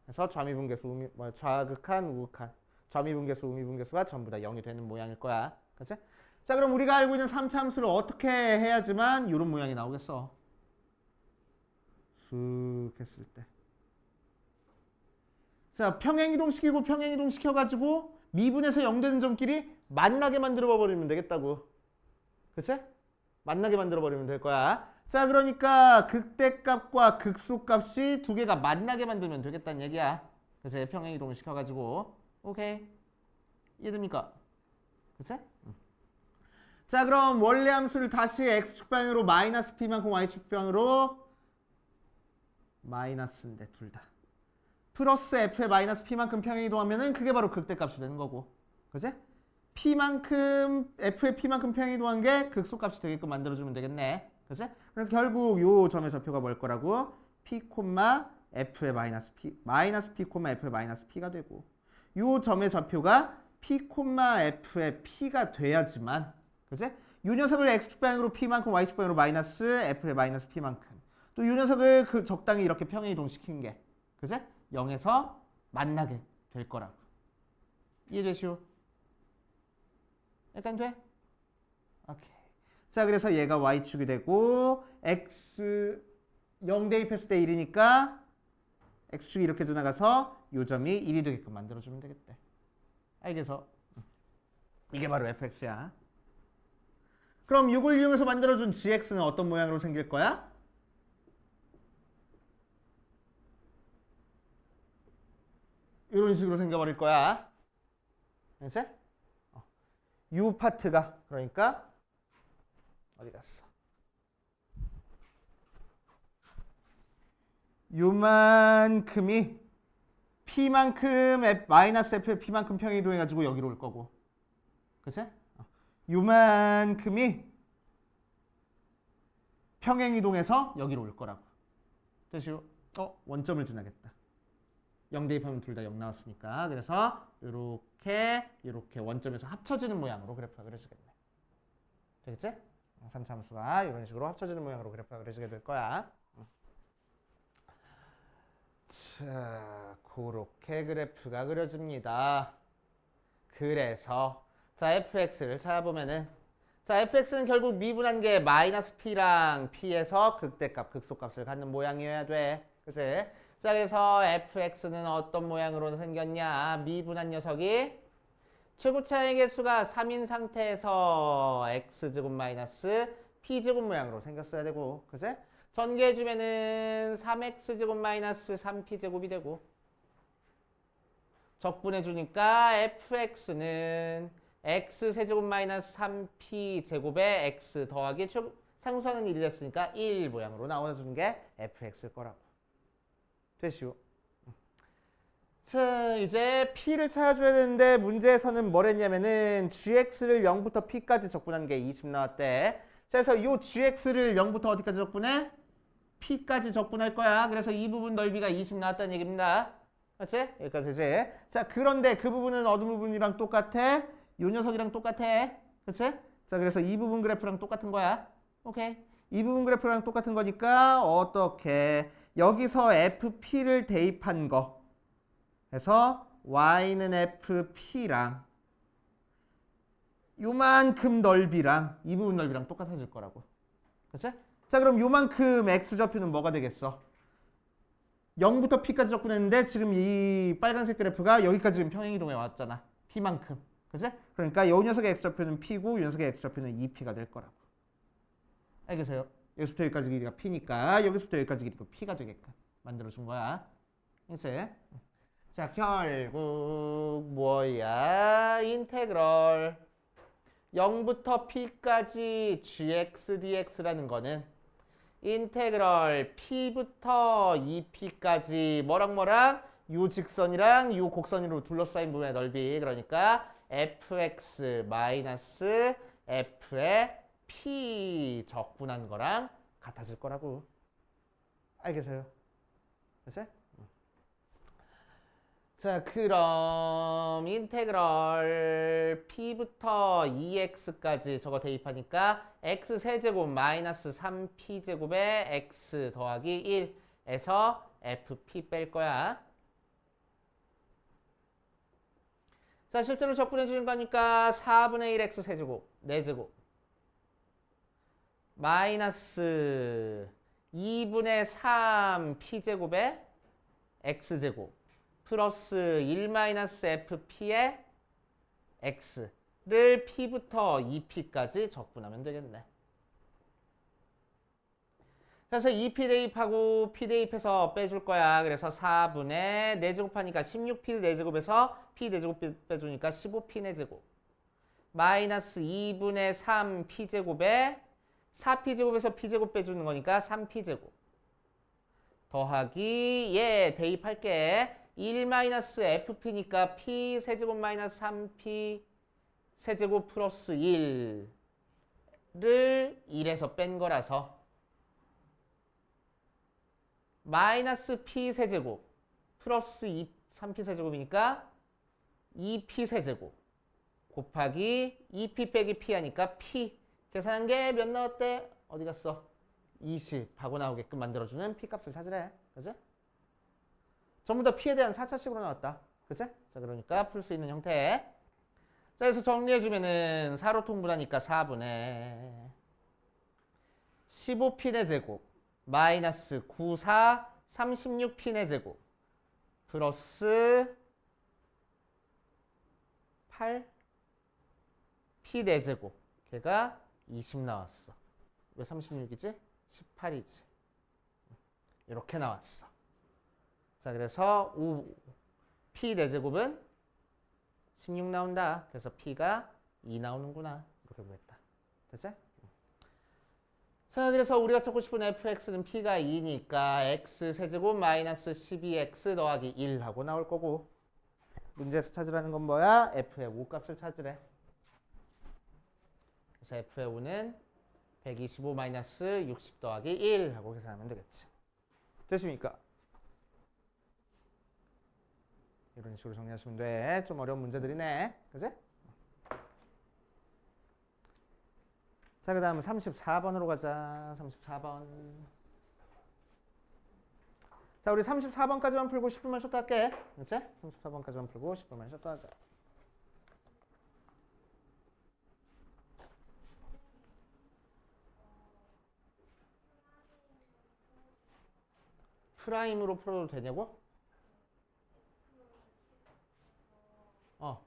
그래서 좌미분계수, 좌극한, 우극한 좌미분계수, 우미분계수가 전부 다 0이 되는 모양일 거야. 그치? 자, 그럼 우리가 알고 있는 3차 함수를 어떻게 해야지만 이런 모양이 나오겠어? 쑥 했을 때. 자, 평행이동시키고 평행이동시켜가지고 미분에서 0 되는 점끼리 만나게 만들어 버리면 되겠다고. 그치? 만나게 만들어 버리면 될 거야. 자, 그러니까 극대값과 극소값이 두 개가 만나게 만들면 되겠다는 얘기야. 그치? 평행이동을 시켜가지고. 오케이. 이해됩니까? 그치? 자, 그럼 원래 함수를 다시 x축방으로 마이너스 p만큼 y축방으로 마이너스인데 둘 다. 플러스 f의 마이너스 p만큼 평행이동하면은 그게 바로 극대값이 되는 거고. 그치? p만큼 f의 p만큼 평행이동한 게 극소값이 되게끔 만들어주면 되겠네. 그치? 그럼 결국 요 점의 좌표가 뭘 거라고? p, f의 마이너스 p, 마이너스 p, f의 마이너스 p가 되고 요 점의 좌표가 p, f의 p가 돼야지만 그지? 요 녀석을 x축방향으로 p만큼 y축방향으로 마이너스 f의 마이너스 p만큼 또 요 녀석을 그 적당히 이렇게 평행 이동시킨 게 그지? 0에서 만나게 될 거라고. 이해되시오? 약간 돼? 오케이. 자, 그래서 얘가 y축이 되고 x 0 대입했을 때 1이니까 x축이 이렇게 지나가서 요 점이 1이 되게끔 만들어주면 되겠대. 알겠어? 이게 바로 fx야. 그럼 이걸 이용해서 만들어준 gx는 어떤 모양으로 생길 거야? 이런 식으로 생겨버릴 거야. 알겠지? 요 파트가 그러니까 어디 갔어? 요만큼이 p만큼 마이너스 f의 p만큼 평행이동해가지고 여기로 올 거고, 그치? 요만큼이 평행이동해서 여기로 올 거라고. 됐죠? 원점을 지나겠다. 0 대입하면 둘 다 0 나왔으니까. 그래서 이렇게 원점에서 합쳐지는 모양으로 그래프가 그려지겠네. 되겠지? 3차 함수가 이런 식으로 합쳐지는 모양으로 그래프가 그려지게 될 거야. 자, 그렇게 그래프가 그려집니다. 그래서 자, fx를 찾아보면은 자, fx는 결국 미분한 게 마이너스 p랑 p에서 극대값, 극소값을 갖는 모양이어야 돼. 그치? 자, 그래서 fx는 어떤 모양으로 생겼냐? 미분한 녀석이 최고차의 개수가 3인 상태에서 x제곱 마이너스 p제곱 모양으로 생겼어야 되고, 그치? 전개해주면은 3x제곱 마이너스 3p제곱이 되고, 적분해주니까 fx는 x세제곱 마이너스 3p제곱에 x 더하기 상수항은 1이 됐으니까 1 모양으로 나와주는 게 fx일 거라고. 되시오. 자, 이제 p를 찾아줘야 되는데 문제에서는 뭘 했냐면은 gx를 0부터 p까지 적분한 게 20 나왔대. 자, 그래서 이 gx를 0부터 어디까지 적분해? p까지 적분할 거야. 그래서 이 부분 넓이가 20 나왔다는 얘기입니다. 맞지? 여기까지 되지? 자, 그런데 그 부분은 어느 부분이랑 똑같아? 요 녀석이랑 똑같아. 그치? 자, 그래서 이 부분 그래프랑 똑같은 거야. 오케이. 이 부분 그래프랑 똑같은 거니까 어떻게 여기서 fp를 대입한 거 해서 y는 fp랑 요만큼 넓이랑 이 부분 넓이랑 똑같아질 거라고. 그치? 자, 그럼 요만큼 x좌표는 뭐가 되겠어? 0부터 p까지 적분했는데 지금 이 빨간색 그래프가 여기까지 지금 평행이동해 왔잖아. p만큼. 그치? 그러니까 이 녀석의 x좌표는 p고 이 녀석의 x좌표는 2p가 될 거라고. 알겠어요? 여기서부터 여기까지 길이가 p니까 여기서부터 여기까지 길이도 p가 되게끔 만들어준 거야. 이제 자, 결국 뭐야? 인테그럴 0부터 p까지 gx dx라는 거는 인테그럴 p부터 2p까지 뭐랑 요 직선이랑 요 곡선으로 둘러싸인 부분의 넓이, 그러니까 fx 마이너스 f의 p 적분한 거랑 같아질 거라고. 알겠어요? 됐어요? 자, 그럼 인테그럴 p부터 2x까지 저거 대입하니까 x 세제곱 마이너스 3p제곱에 x 더하기 1에서 fp 뺄 거야. 자, 실제로 적분해 주는 거니까 4분의 1 x 세제곱 4제곱 마이너스 2분의 3 p제곱에 x제곱 플러스 1 마이너스 fp의 x를 p부터 2p까지 적분하면 되겠네. 그래서 2p 대입하고 p 대입해서 빼줄 거야. 그래서 4분의 4제곱 하니까 16p 4제곱에서 p 4제곱 빼주니까 15p 4제곱 마이너스 2분의 3p제곱에 4p제곱에서 p제곱 빼주는 거니까 3p제곱 더하기 대입할게. 1-fp니까 p 세제곱 마이너스 3p 세제곱 플러스 1을 1에서 뺀 거라서 마이너스 p 세제곱 플러스 3p 세제곱이니까 2p 세제곱 곱하기 2p 빼기 p 하니까 p 계산한 게 몇 나왔대? 어디 갔어? 20 하고 나오게끔 만들어주는 p 값을 찾으래. 그치? 전부 다 p에 대한 4차식으로 나왔다. 그치? 자, 그러니까 풀 수 있는 형태. 자, 그래서 정리해주면은 4로 통분하니까 4분의 15p의 제곱 마이너스 9, 4, 36p의 제곱 플러스 8 p 4제곱 걔가 20 나왔어. 왜 36이지? 18이지. 이렇게 나왔어. 자, 그래서 5 p 4제곱은 16 나온다. 그래서 p가 2 나오는구나. 이렇게 구했다. 됐지? 자, 그래서 우리가 찾고 싶은 fx는 p가 2니까 x 세제곱 마이너스 12x 더하기 1 하고 나올 거고, 문제에서 찾으라는 건 뭐야? f의 5 값을 찾으래. 그래서 f의 5는 125 마이너스 60 더하기 1 하고 계산하면 되겠지. 됐습니까? 이런 식으로 정리하시면 돼. 좀 어려운 문제들이네. 그지? 자, 그 다음은 34번으로 가자. 34번. 자, 우리 34번까지만 풀고 10분만 쉬었다 할게. 그치? 34번까지만 풀고 10분만 쉬었다 하자. 프라임으로 풀어도 되냐고? 어.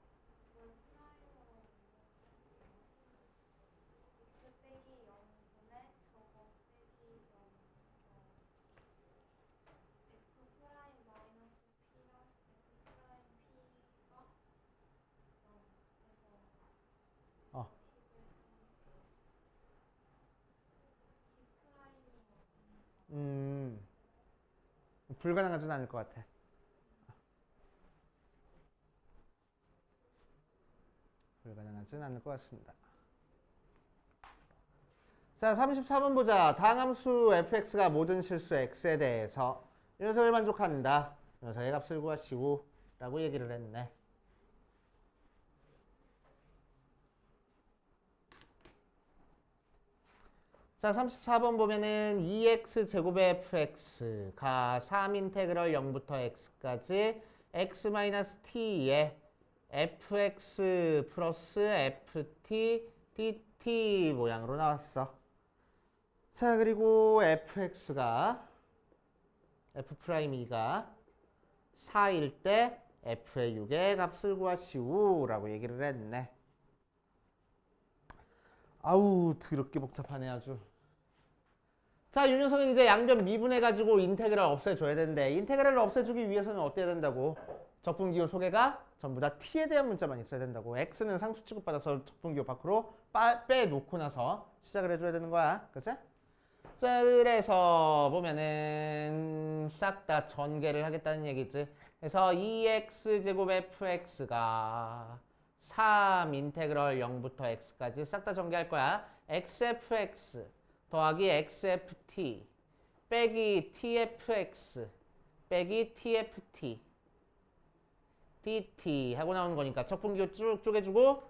어. 불가능하진 않을 것 같아. 불가능하진 않을 것 같습니다. 자, 34번 보자. 다함수 fx가 모든 실수 x에 대해서 이 녀석을 만족한다. 이 녀석의 값을 구하시오 라고 얘기를 했네. 자, 34번 보면은 2x 제곱의 fx가 3인테그럴 0부터 x까지 x-t에 fx 플러스 ft dt 모양으로 나왔어. 자, 그리고 fx가 f'2가 4일 때 f의 6의 값을 구하시오 라고 얘기를 했네. 아우, 더럽게 복잡하네 아주. 자, 이 녀석은 이제 양변 미분해가지고 인테그랄 없애줘야 되는데, 인테그랄을 없애주기 위해서는 어때야 된다고? 적분기호 소개가 전부 다 t에 대한 문자만 있어야 된다고. x는 상수 취급받아서 적분기호 밖으로 빼놓고 나서 시작을 해줘야 되는 거야. 그치? 자, 그래서 보면은 싹 다 전개를 하겠다는 얘기지. 그래서 2x 제곱 fx가 3 인테그럴 0부터 x까지 싹 다 전개할 거야. xfx 더하기 xft 빼기 tfx 빼기 tft dt 하고 나오는 거니까 적분기호 쭉 쪼개주고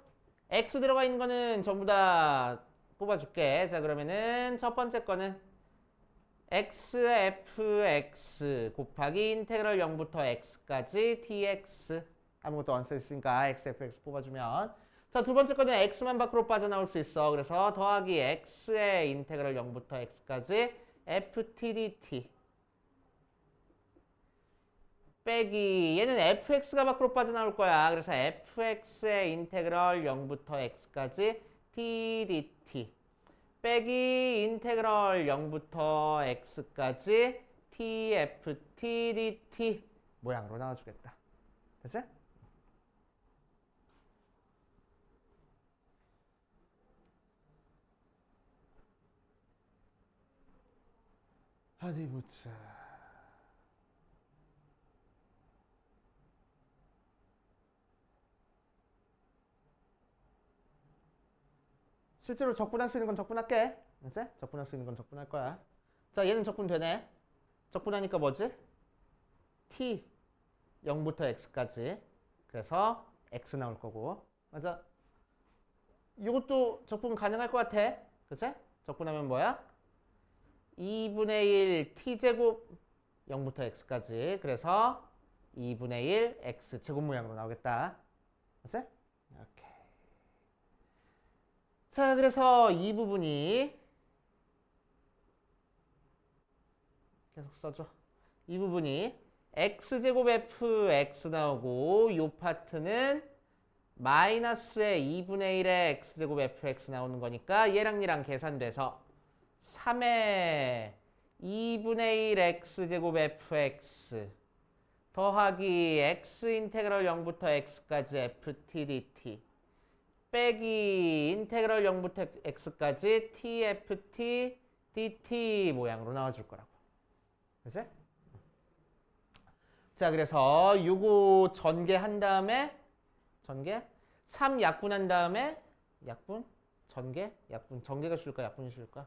x 들어가 있는 거는 전부 다 뽑아줄게. 자, 그러면은 첫 번째 거는 xfx 곱하기 인테그럴 0부터 x까지 dx 아무것도 안 써있으니까 xfx 뽑아주면, 자, 두 번째 거는 x만 밖으로 빠져나올 수 있어. 그래서 더하기 x의 인테그럴 0부터 x까지 ftdt 빼기 얘는 fx가 밖으로 빠져나올 거야. 그래서 fx의 인테그럴 0부터 x까지 tdt 빼기 인테그럴 0부터 x까지 tftdt 모양으로 나와주겠다. 됐어? 어디 보자. 실제로 적분할 수 있는 건 적분할게. 알았지? 적분할 수 있는 건 적분할 거야. 자, 얘는 적분되네. 적분하니까 뭐지? t 0부터 x까지. 그래서 x 나올 거고. 맞아. 이것도 적분 가능할 것 같아. 그치? 적분하면 뭐야? 2분의 1 t제곱 0부터 x까지. 그래서 2분의 1 x 제곱 모양으로 나오겠다. 그치? 이렇게. 자, 그래서 이 부분이 계속 써줘. 이 부분이 x제곱 fx 나오고 이 파트는 마이너스의 2분의 1의 x제곱 fx 나오는 거니까 얘랑 얘랑 계산돼서 3의 2분의 1 x제곱 fx 더하기 x 인테그럴 0부터 x까지 ft dt 빼기 인테그럴 0부터 x까지 tft dt 모양으로 나와줄 거라고. 그치? 자, 그래서 요거 전개한 다음에 전개 3 약분한 다음에 약분 전개 약분 전개가 쉬울까 약분이 쉬울까?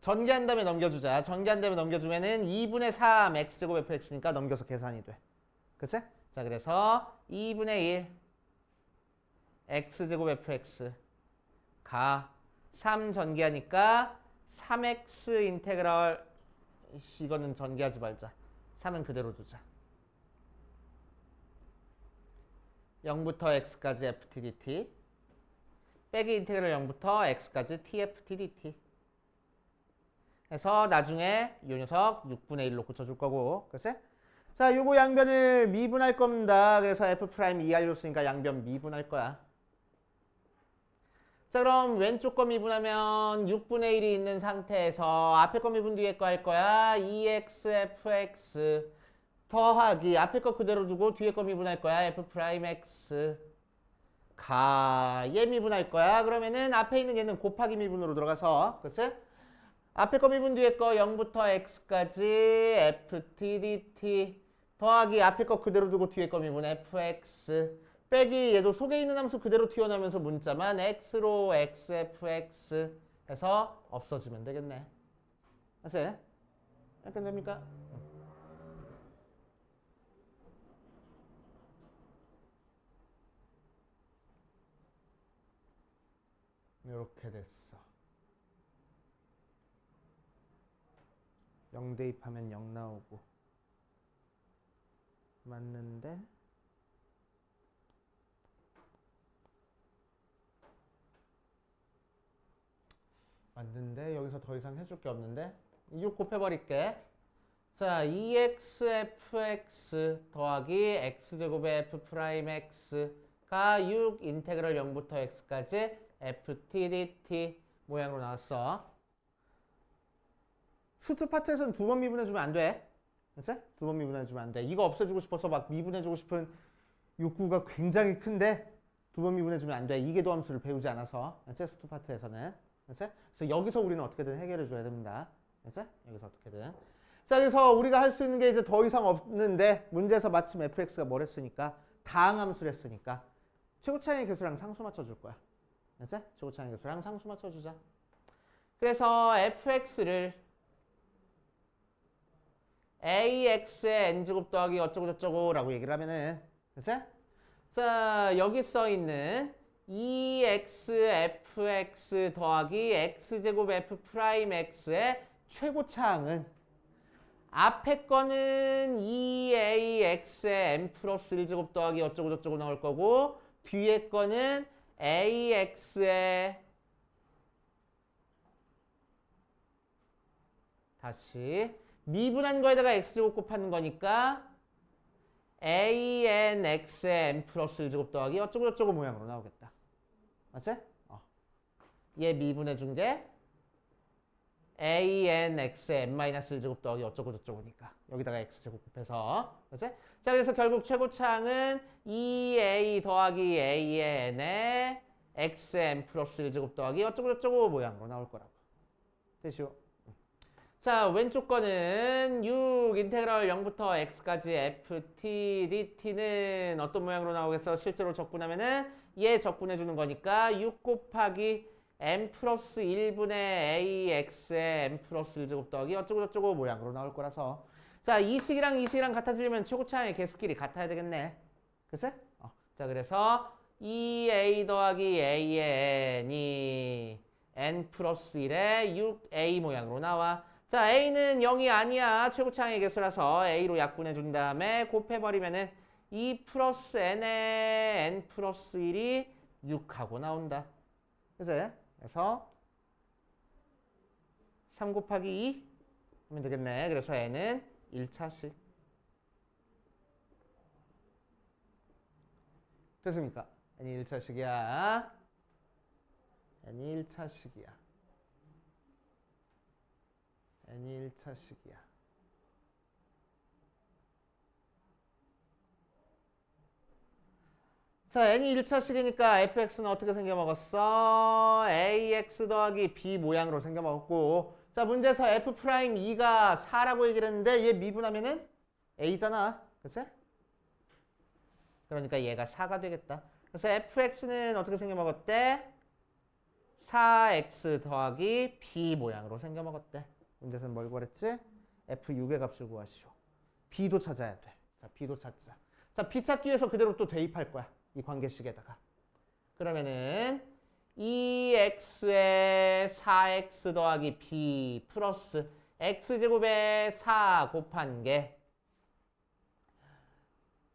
전개한 다음에 넘겨주자. 전개한 다음에 넘겨주면은 2분의 3 x제곱 fx니까 넘겨서 계산이 돼. 그치? 자, 그래서 2분의 1 x제곱 fx 가 3 전개하니까 3x 인테그럴 이거는 전개하지 말자. 3은 그대로 두자. 0부터 x까지 ft dt 빼기 인테그럴 0부터 x까지 tft dt 해서 나중에 이 녀석 6분의 1로 고쳐줄 거고. 그치? 자, 요거 양변을 미분할 겁니다. 그래서 f 프라임 2r로 쓰니까 양변 미분할 거야. 자, 그럼 왼쪽 거 미분하면 6분의 1이 있는 상태에서 앞에 거 미분 뒤에 거 할 거야. 2xfx 더하기 앞에 거 그대로 두고 뒤에 거 미분할 거야. f 프라임 x 가 얘 미분할 거야. 그러면은 앞에 있는 얘는 곱하기 미분으로 들어가서 그치? 앞에 거 미분 뒤에 거 0부터 x까지 ft dt 더하기 앞에 거 그대로 두고 뒤에 거 미분 fx 빼기 얘도 속에 있는 함수 그대로 튀어나오면서 문자만 x로 xfx 해서 없어지면 되겠네. 아세요? 약간 됩니까? 이렇게 됐어. 0 대입하면 0 나오고 맞는데 여기서 더 이상 해줄 게 없는데 6 곱해버릴게. 자, 2xfx 더하기 x제곱의 f 프라임 x가 6 인테그럴 0부터 x까지 ft dt 모양으로 나왔어. 수트 파트에서는 두 번 미분해주면 안 돼. 그치? 두 번 미분해주면 안 돼. 이거 없애주고 싶어서 막 미분해주고 싶은 욕구가 굉장히 큰데 두 번 미분해주면 안 돼. 이계도 함수를 배우지 않아서. 그치? 수트 파트에서는. 그치? 그래서 여기서 우리는 어떻게든 해결해줘야 됩니다. 그치? 여기서 어떻게든. 자, 그래서 우리가 할 수 있는 게 이제 더 이상 없는데 문제에서 마침 fx가 뭘 했으니까 다항함수를 했으니까 최고 차이의 개수랑 상수 맞춰줄 거야. 그치? 최고 차이의 개수랑 상수 맞춰주자. 그래서 fx를 ax의 n제곱 더하기 어쩌고 저쩌고 라고 얘기를 하면은 그치? 자, 여기 써있는 2xfx 더하기 x제곱 f 프라임 x의 최고차항은 앞에 거는 2ax의 n 플러스 1제곱 더하기 어쩌고 저쩌고 나올 거고 뒤에 거는 ax의 다시 미분한 거에다가 x제곱 곱하는 거니까 anx의 n 플러스 1제곱 더하기 어쩌고 저쩌고 모양으로 나오겠다. 맞지? 얘 미분해 준 게 anx의 n-1제곱 더하기 어쩌고 저쩌고니까 여기다가 x제곱 곱해서 그치? 자, 그래서 결국 최고차항은 2a 더하기 a의 n에 x의 n 플러스 1제곱 더하기 어쩌고 저쩌고 모양으로 나올 거라고. 됐죠? 자, 왼쪽 거는 6 인테그럴 0부터 x까지 ft dt는 어떤 모양으로 나오겠어? 실제로 적분하면은 얘 적분해 주는 거니까 6 곱하기 m 플러스 1분의 ax의 m 플러스 1제곱 더하기 어쩌고저쩌고 모양으로 나올 거라서. 자, 이 식이랑 이 식이랑 같아지려면 최고차항의 개수끼리 같아야 되겠네. 그치? 자, 그래서 2a 더하기 a의 n이 n 플러스 1의 6a 모양으로 나와. 자, a는 0이 아니야. 최고차항의 개수라서 a로 약분해 준 다음에 곱해버리면은 2 플러스 n의 n 플러스 1이 6하고 나온다. 그치? 그래서 3 곱하기 2 하면 되겠네. 그래서 n은 1차식. 됐습니까? n이 1차식이야. n이 1차식이야. n이 1차식이야. 자, n이 1차식이니까 fx는 어떻게 생겨먹었어? ax 더하기 b 모양으로 생겨먹었고, 자, 문제에서 f'2가 4라고 얘기를 했는데 얘 미분하면은 a잖아. 그치? 그러니까 얘가 4가 되겠다. 그래서 fx는 어떻게 생겨먹었대? 4x 더하기 b 모양으로 생겨먹었대. 문제에서는 뭘 구했지? f6의 값을 구하시오. b도 찾아야 돼. 자, b도 찾자. 자, b 찾기 위해서 그대로 또 대입할 거야. 이 관계식에다가. 그러면은 2x에 4x 더하기 b 플러스 x제곱에 4 곱한 게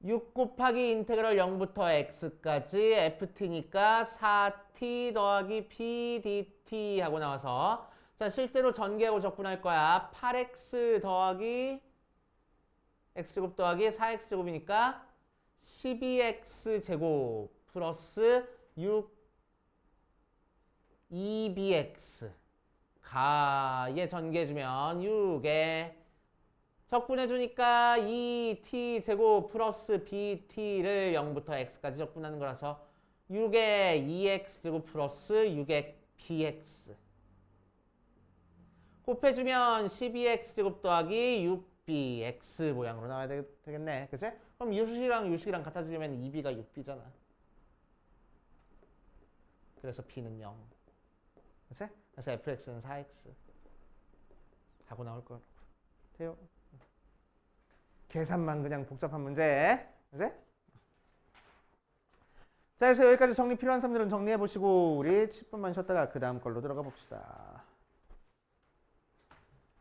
6 곱하기 인테그럴 0부터 x까지 ft니까 4t 더하기 p dt 하고 나와서, 자, 실제로 전개하고 적분할 거야. 8x 더하기 x제곱 더하기 4x제곱이니까 12x제곱 플러스 2bx 가에 전개해주면 6에 적분해주니까 2t제곱 플러스 bt를 0부터 x까지 적분하는 거라서 6에 2x제곱 플러스 6의 bx 곱해주면 12x제곱 더하기 6bx 모양으로 나와야 되겠네. 그치? 그럼 유식이랑 유식이랑 같아지려면 2b가 6b잖아. 그래서 b는 0. 그치? 그래서 fx는 4x 하고 나올 거라고. 돼요? 계산만 그냥 복잡한 문제. 그치? 자, 그래서 여기까지 정리 필요한 사람들은 정리해 보시고 우리 10분만 쉬었다가 그 다음 걸로 들어가 봅시다.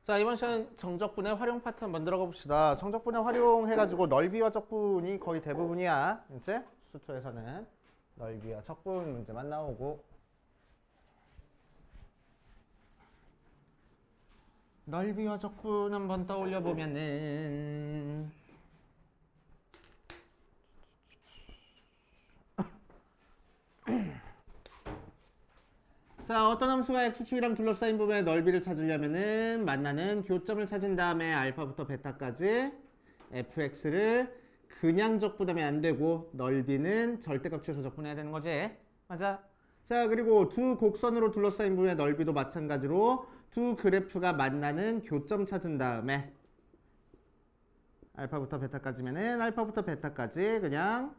자, 이번 시간은 정적분의 활용 파트 한번 들어가 봅시다. 정적분의 활용해가지고 넓이와 적분이 거의 대부분이야. 그치? 수투에서는 넓이와 적분 문제만 나오고, 넓이와 적분 한번 떠올려 보면은 자, 어떤 함수가 x축이랑 둘러싸인 부분의 넓이를 찾으려면은 만나는 교점을 찾은 다음에 알파부터 베타까지 fx를 그냥 적분하면 안 되고 넓이는 절대값 취해서 적분해야 되는 거지. 맞아? 자, 그리고 두 곡선으로 둘러싸인 부분의 넓이도 마찬가지로 두 그래프가 만나는 교점 찾은 다음에 알파부터 베타까지면은 알파부터 베타까지 그냥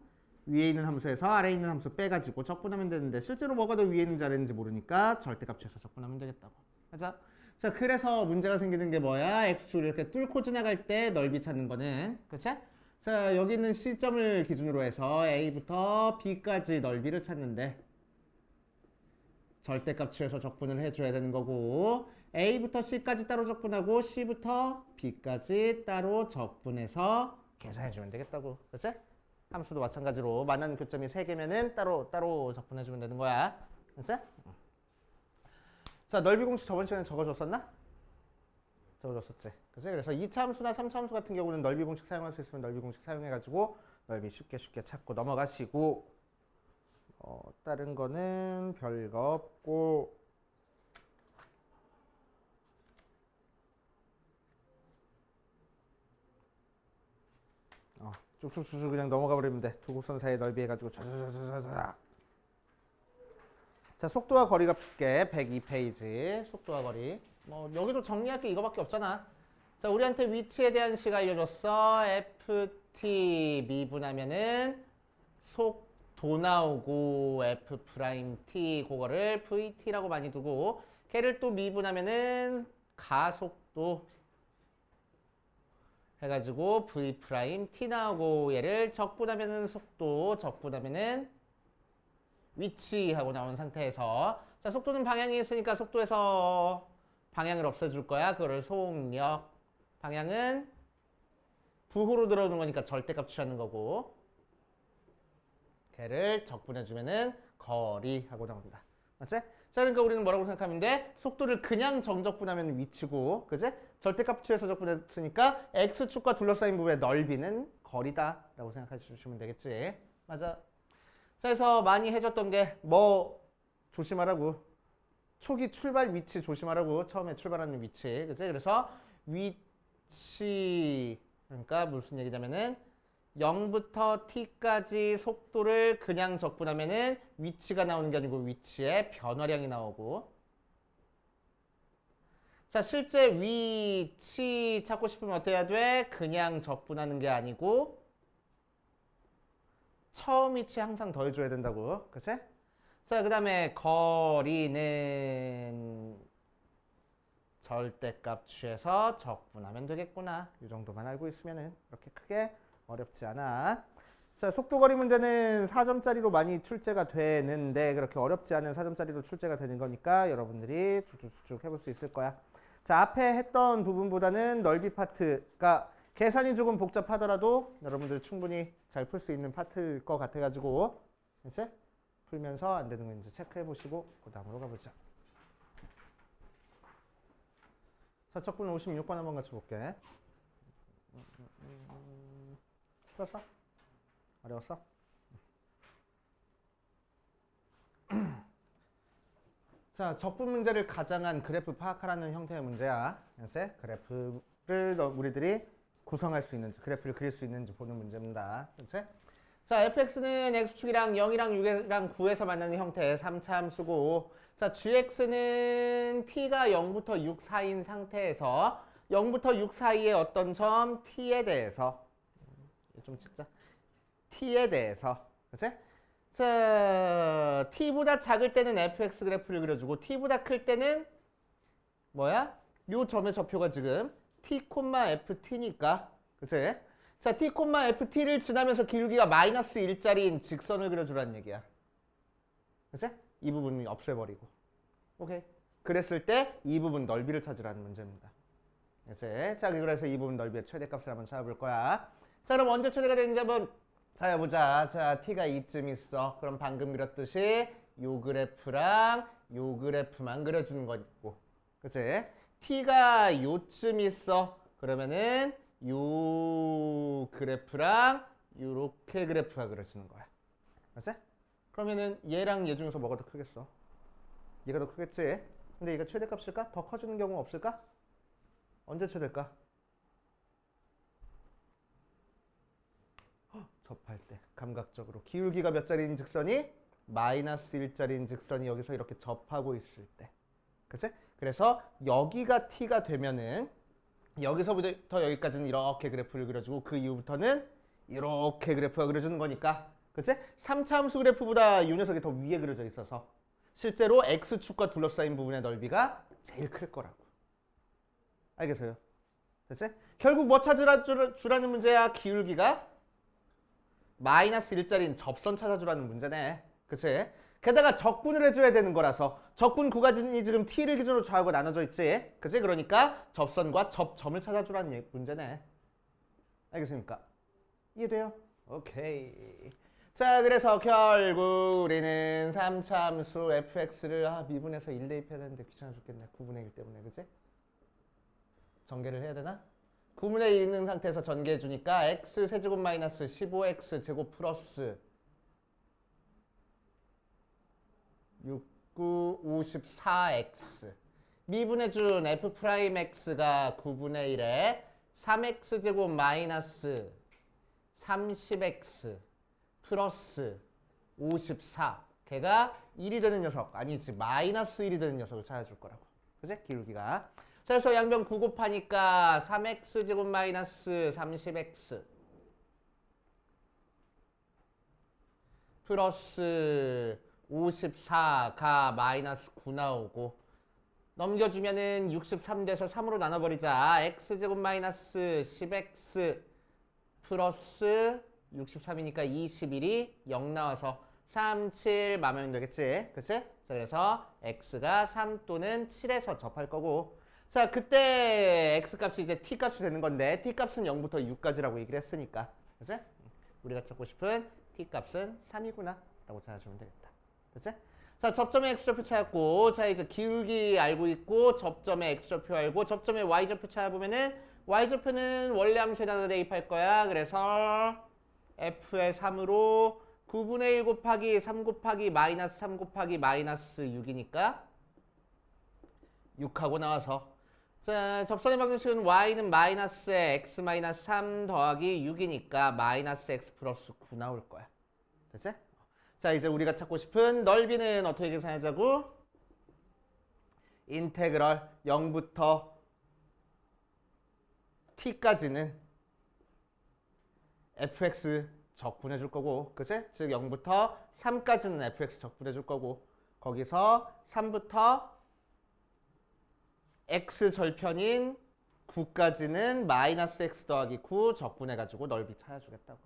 위에 있는 함수에서 아래에 있는 함수 빼가지고 적분하면 되는데, 실제로 뭐가 더 위에 있는지 아래에 있는지 모르니까 절대값 취해서 적분하면 되겠다고. 맞아? 자, 그래서 문제가 생기는 게 뭐야? x축을 이렇게 뚫고 지나갈 때 넓이 찾는 거는, 그치? 자, 여기 있는 C점을 기준으로 해서 A부터 B까지 넓이를 찾는데 절대값 취해서 적분을 해줘야 되는 거고, A부터 C까지 따로 적분하고 C부터 B까지 따로 적분해서 계산해주면 되겠다고. 그치? 함수도 마찬가지로 만나는 교점이 3개면은 따로 적분해주면 되는 거야. 그치? 자, 넓이 공식 저번 시간에 적어줬었나? 적어줬었지. 그치? 그래서 2차 함수나 3차 함수 같은 경우는 넓이 공식 사용할 수 있으면 넓이 공식 사용해가지고 넓이 쉽게 찾고 넘어가시고, 다른 거는 별거 없고, 쭉쭉쭉쭉 그냥 넘어가 버리면 돼. 두 곡선 사이 넓이 해가지고 촤촤촤촤. 자, 속도와 거리가 풀게 102페이지 속도와 거리. 뭐 여기도 정리할 게 이거밖에 없잖아. 자, 우리한테 위치에 대한 식 알려줬어. ft 미분하면은 속도 도 나오고 f 프라임 t 그거를 vt라고 많이 두고 걔를 또 미분하면은 가속도 해가지고 v 프라임 t 나오고 얘를 적분하면은 속도 적분하면은 위치하고 나온 상태에서 자 속도는 방향이 있으니까 속도에서 방향을 없애줄 거야. 그거를 속력 방향은 부호로 들어오는 거니까 절대값 취하는 거고 걔를 적분해주면은 거리하고 나옵니다. 맞지? 자 그러니까 우리는 뭐라고 생각하면 돼? 속도를 그냥 정적분하면 위치고 그지? 절대값 취해서 적분했으니까 x축과 둘러싸인 부분의 넓이는 거리다 라고 생각해 주시면 되겠지. 맞아. 자 그래서 많이 해줬던 게 뭐 조심하라고 초기 출발 위치 조심하라고 처음에 출발하는 위치 그치? 그래서 위치 그러니까 무슨 얘기냐면은 0부터 t까지 속도를 그냥 적분하면은 위치가 나오는 게 아니고 위치의 변화량이 나오고 자 실제 위치 찾고 싶으면 어떻게 해야 돼? 그냥 적분하는 게 아니고 처음 위치 항상 더해줘야 된다고 그치? 자, 그 다음에 거리는 절대값 취해서 적분하면 되겠구나. 이 정도만 알고 있으면은 그렇게 크게 어렵지 않아. 자, 속도거리 문제는 4점짜리로 많이 출제가 되는데 그렇게 어렵지 않은 4점짜리로 출제가 되는 거니까 여러분들이 쭉쭉쭉 해볼 수 있을 거야. 자, 앞에 했던 부분보다는 넓이 파트가 계산이 조금 복잡하더라도 여러분들 충분히 잘 풀 수 있는 파트일 것 같아가지고 이제 풀면서 안 되는 거 이제 체크해 보시고 그 다음으로 가보자. 사척분 56번 한번 같이 볼게. 풀었어? 어려웠어? 자, 적분 문제를 가장한 그래프 파악하라는 형태의 문제야. 그래서 그래프를 우리들이 구성할 수 있는지, 그래프를 그릴 수 있는지 보는 문제입니다. 그렇지? 자, fx는 x축이랑 0이랑 6이랑 9에서 만나는 형태의 3차 함수고 자, gx는 t가 0부터 6 사이인 상태에서 0부터 6 사이의 어떤 점 t에 대해서 좀 찍자. t에 대해서 그치? 자, t보다 작을 때는 fx 그래프를 그려주고 t보다 클 때는 뭐야? 요 점의 좌표가 지금 t, ft니까 그치? 자, t, ft를 지나면서 기울기가 마이너스 1짜리인 직선을 그려주라는 얘기야. 그치? 이 부분이 없애버리고. 오케이. 그랬을 때 이 부분 넓이를 찾으라는 문제입니다. 그치? 자, 그래서 이 부분 넓이의 최대값을 한번 찾아볼 거야. 자, 그럼 언제 최대가 되는지 한번 찾아보자. 자, t가 이쯤 있어. 그럼 방금 그렸듯이 요 그래프랑 요 그래프만 그려주는 거고. 그치? t가 요쯤 있어. 그러면은 요 그래프랑 요렇게 그래프가 그려지는 거야. 알았어? 그러면은 얘랑 얘 중에서 뭐가 더 크겠어? 얘가 더 크겠지? 근데 얘가 최대값일까? 더 커지는 경우 없을까? 언제 최대일까? 접할 때 감각적으로 기울기가 몇 짜리인 직선이 마이너스 1짜리인 직선이 여기서 이렇게 접하고 있을 때 그치? 그래서 여기가 t가 되면은 여기서부터 여기까지는 이렇게 그래프를 그려주고 그 이후부터는 이렇게 그래프가 그려주는 거니까 그치? 3차 함수 그래프보다 이 녀석이 더 위에 그려져 있어서 실제로 x축과 둘러싸인 부분의 넓이가 제일 클 거라고. 알겠어요? 됐지? 결국 뭐 찾으라는 문제야? 기울기가 마이너스 1짜리인 접선 찾아주라는 문제네. 그치? 게다가 적분을 해줘야 되는 거라서 적분 구간이 지금 t를 기준으로 좌우가 나눠져 있지. 그치? 그러니까 접선과 접점을 찾아주라는 문제네. 알겠습니까? 이해돼요? 오케이. 자, 그래서 결국 우리는 3차 함수 fx를 미분해서 1 대입해야 되는데 귀찮아 죽겠네. 9분의 1 때문에. 그치? 전개를 해야 되나? 9분의 1 있는 상태에서 전개해 주니까 x 세제곱 마이너스 15x 제곱 플러스 69, 54x 미분해준 f 프라임 x가 9분의 1에 3x 제곱 마이너스 30x 플러스 54 걔가 1이 되는 녀석 아니지 마이너스 1이 되는 녀석을 찾아줄 거라고. 그치? 기울기가. 자, 그래서 양변 9 곱하니까 3x 제곱 마이너스 30x 플러스 54가 마이너스 9 나오고 넘겨주면은 63 돼서 3으로 나눠버리자. x제곱 마이너스 10x 플러스 63이니까 21이 0 나와서 3, 7 마면 되겠지. 그치? 자, 그래서 x가 3 또는 7에서 접할 거고. 자, 그때 x값이 이제 t값이 되는 건데 t값은 0부터 6까지라고 얘기를 했으니까. 그치? 우리가 찾고 싶은 t값은 3이구나 라고 찾아주면 되겠다. 그치? 자, 접점의 x좌표 찾았고, 자, 이제 기울기 알고 있고, 접점의 x좌표 알고, 접점의 y좌표 찾아보면은 y좌표는 원래 함수에다가 대입할 거야. 그래서 f의 3으로 9분의 1 곱하기 3 곱하기 마이너스 3 곱하기 마이너스 6이니까 6하고 나와서 자, 접선의 방정식은 y는 마이너스에 x 마이너스 3 더하기 6이니까 마이너스 x 플러스 9 나올 거야. 됐지? 자, 이제 우리가 찾고 싶은 넓이는 어떻게 계산하자고? 인테그럴 0부터 t까지는 fx 적분해 줄 거고, 그치? 즉 0부터 3까지는 fx 적분해 줄 거고, 거기서 3부터 x 절편인 9까지는 마이너스 x 더하기 9 적분해가지고 넓이 찾아주겠다고.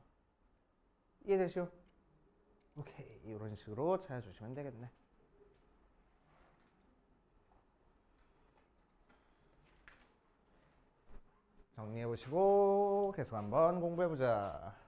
이해되시오? 오케이, 이런 식으로 찾아주시면 되겠네. 정리해보시고 계속 한번 공부해보자.